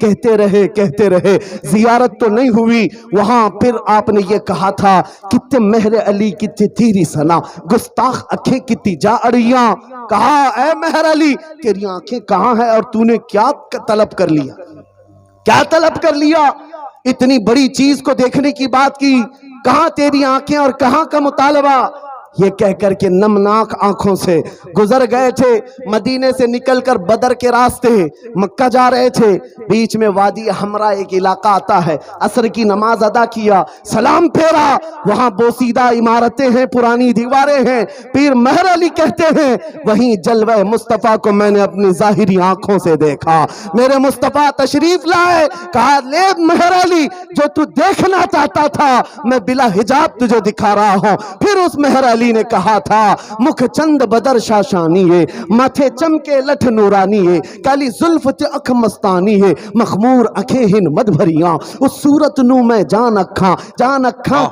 کہتے رہے زیارت تو نہیں ہوئی وہاں. پھر آپ نے یہ کہا تھا کتنے مہر علی کتنی تیری سنا گستاخ اکھیں کتنی جا اڑیاں. کہا اے مہر علی تیری آنکھیں کہاں ہیں اور تو نے کیا طلب کر لیا, کیا طلب کر لیا؟ اتنی بڑی چیز کو دیکھنے کی بات کی, کہاں تیری آنکھیں اور کہاں کا مطالبہ؟ یہ کہہ کر کے نمناک آنکھوں سے گزر گئے تھے. مدینے سے نکل کر بدر کے راستے مکہ جا رہے تھے. بیچ میں وادی حمرا ایک علاقہ آتا ہے. عصر کی نماز ادا کیا, سلام پھیرا, وہاں بوسیدہ عمارتیں ہیں, پرانی دیواریں ہیں. پیر مہر علی کہتے ہیں وہیں جلوہ مصطفیٰ کو میں نے اپنی ظاہری آنکھوں سے دیکھا. میرے مصطفیٰ تشریف لائے, کہا لے مہر علی جو تو دیکھنا چاہتا تھا میں بلا حجاب تجھے دکھا رہا ہوں. پھر اس مہر علی نے کہا تھا مکھ چند بدر شاشانی ہے, ماتھے چمکے لٹھ نورانی ہے, کالی زلف تے اکھ مستانی ہے, مخمور اکھیں ہن مد بھریاں, اس صورت نو میں جان اکھاں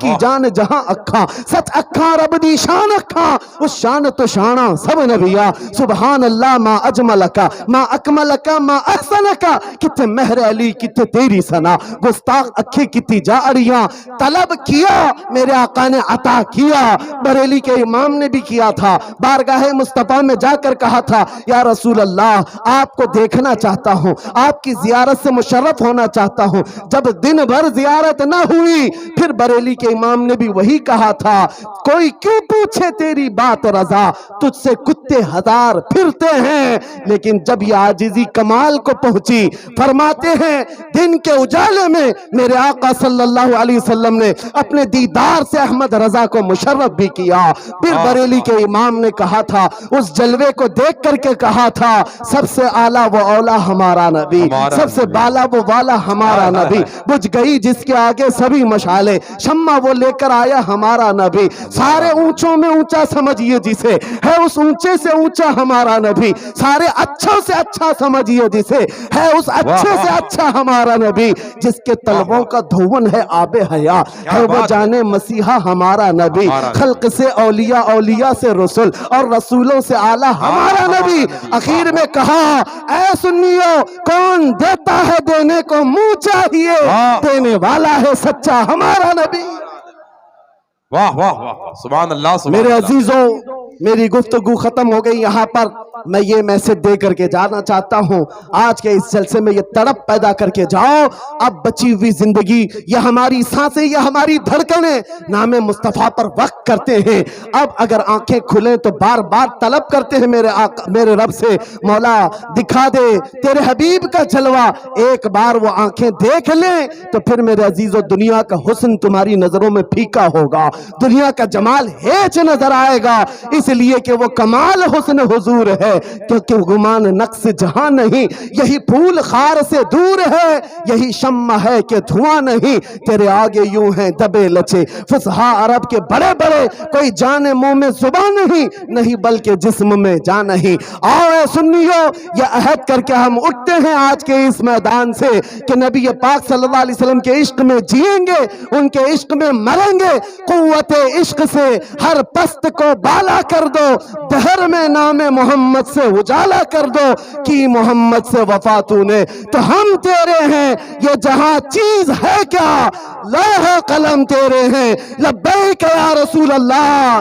کی جان جہاں اکھاں, سچ اکھاں رب دی شان اکھاں, اس شان تو شانہ سب نبیاں. سبحان اللہ ما اجملکا ما اکملکا ما احسنکا, کتے مہر علی کتے تیری سنا گستاخ اکھیں کتی جا اڑیاں. طلب کیا میرے آقا نے عطا کیا. بریلی کے امام نے بھی کیا تھا, بارگاہ مصطفیٰ میں جا کر کہا تھا یا رسول اللہ آپ کو دیکھنا چاہتا ہوں, آپ کی زیارت سے مشرف ہونا چاہتا ہوں. جب دن بھر زیارت نہ ہوئی پھر بریلی کے امام نے بھی وہی کہا تھا کوئی کیوں پوچھے تیری بات رضا, تجھ سے کتے ہزار پھرتے ہیں. لیکن جب یہ عاجزی کمال کو پہنچی فرماتے ہیں دن کے اجالے میں میرے آقا صلی اللہ علیہ وسلم نے اپنے دیدار سے احمد رضا کو مشرف بھی کیا. پھر بریلی کے امام نے کہا تھا اس جلوے کو دیکھ کر کے کہا تھا سب سے اعلیٰ وہ اولا ہمارا نبی, سب سے بالا وہ والا ہمارا نبی, بجھ گئی جس کے آگے سبھی مشالے, شمع وہ لے کر آیا ہمارا نبی. سارے اونچوں میں اونچا سمجھیے جسے ہے اس اونچے سے اونچا ہمارا نبی, سارے اچھوں سے اچھا سمجھیے جسے ہے اس اچھے سے اچھا ہمارا نبی. جس کے طلبوں کا دھون ہے آب حیا ہے وہ جانے مسیحا ہمارا نبی. خلق سے اولیاء, اولیاء سے رسول اور رسولوں سے اعلیٰ ہمارا نبی. اخیر میں کہا اے سنیو کون دیتا ہے دینے کو منہ چاہیے, دینے والا ہے سچا ہمارا نبی. واہ واہ واہ سبحان اللہ. میرے عزیزوں میری گفتگو ختم ہو گئی یہاں پر. میں یہ میسج دے کر کے جانا چاہتا ہوں آج کے اس جلسے میں یہ تڑپ پیدا کر کے جاؤ اب بچی ہوئی زندگی یہ ہماری سانسیں یہ ہماری دھڑکنیں نام مصطفیٰ پر وقت کرتے ہیں. اب اگر آنکھیں کھلیں تو بار بار طلب کرتے ہیں میرے رب سے مولا دکھا دے تیرے حبیب کا جلوہ. ایک بار وہ آنکھیں دیکھ لیں تو پھر میرے عزیزو دنیا کا حسن تمہاری نظروں میں پھیکا ہوگا, دنیا کا جمال ہیچ نظر آئے گا, اس لیے کہ وہ کمال حسن حضور ہے. کیونکہ گمان نقص جہاں نہیں, یہی پھول خار سے دور ہے, یہی شمع ہے کہ دھواں نہیں. تیرے آگے یوں ہیں دبے لچے فصحا عرب کے بڑے بڑے, کوئی جانے منہ میں زبان نہیں بلکہ جسم میں جان نہیں. آؤ اے سنیو یہ عہد کر کے ہم اٹھتے ہیں آج کے اس میدان سے کہ نبی پاک صلی اللہ علیہ وسلم کے عشق میں جئیں گے, ان کے عشق میں مریں گے. قوت عشق سے ہر پست کو بالا کر دو, دہر میں نام محمد سے اجالا کر دو. کی محمد سے وفا تو نے تو ہم تیرے ہیں, یہ جہاں چیز ہے کیا لوح قلم تیرے ہیں. لبیک یا رسول اللہ.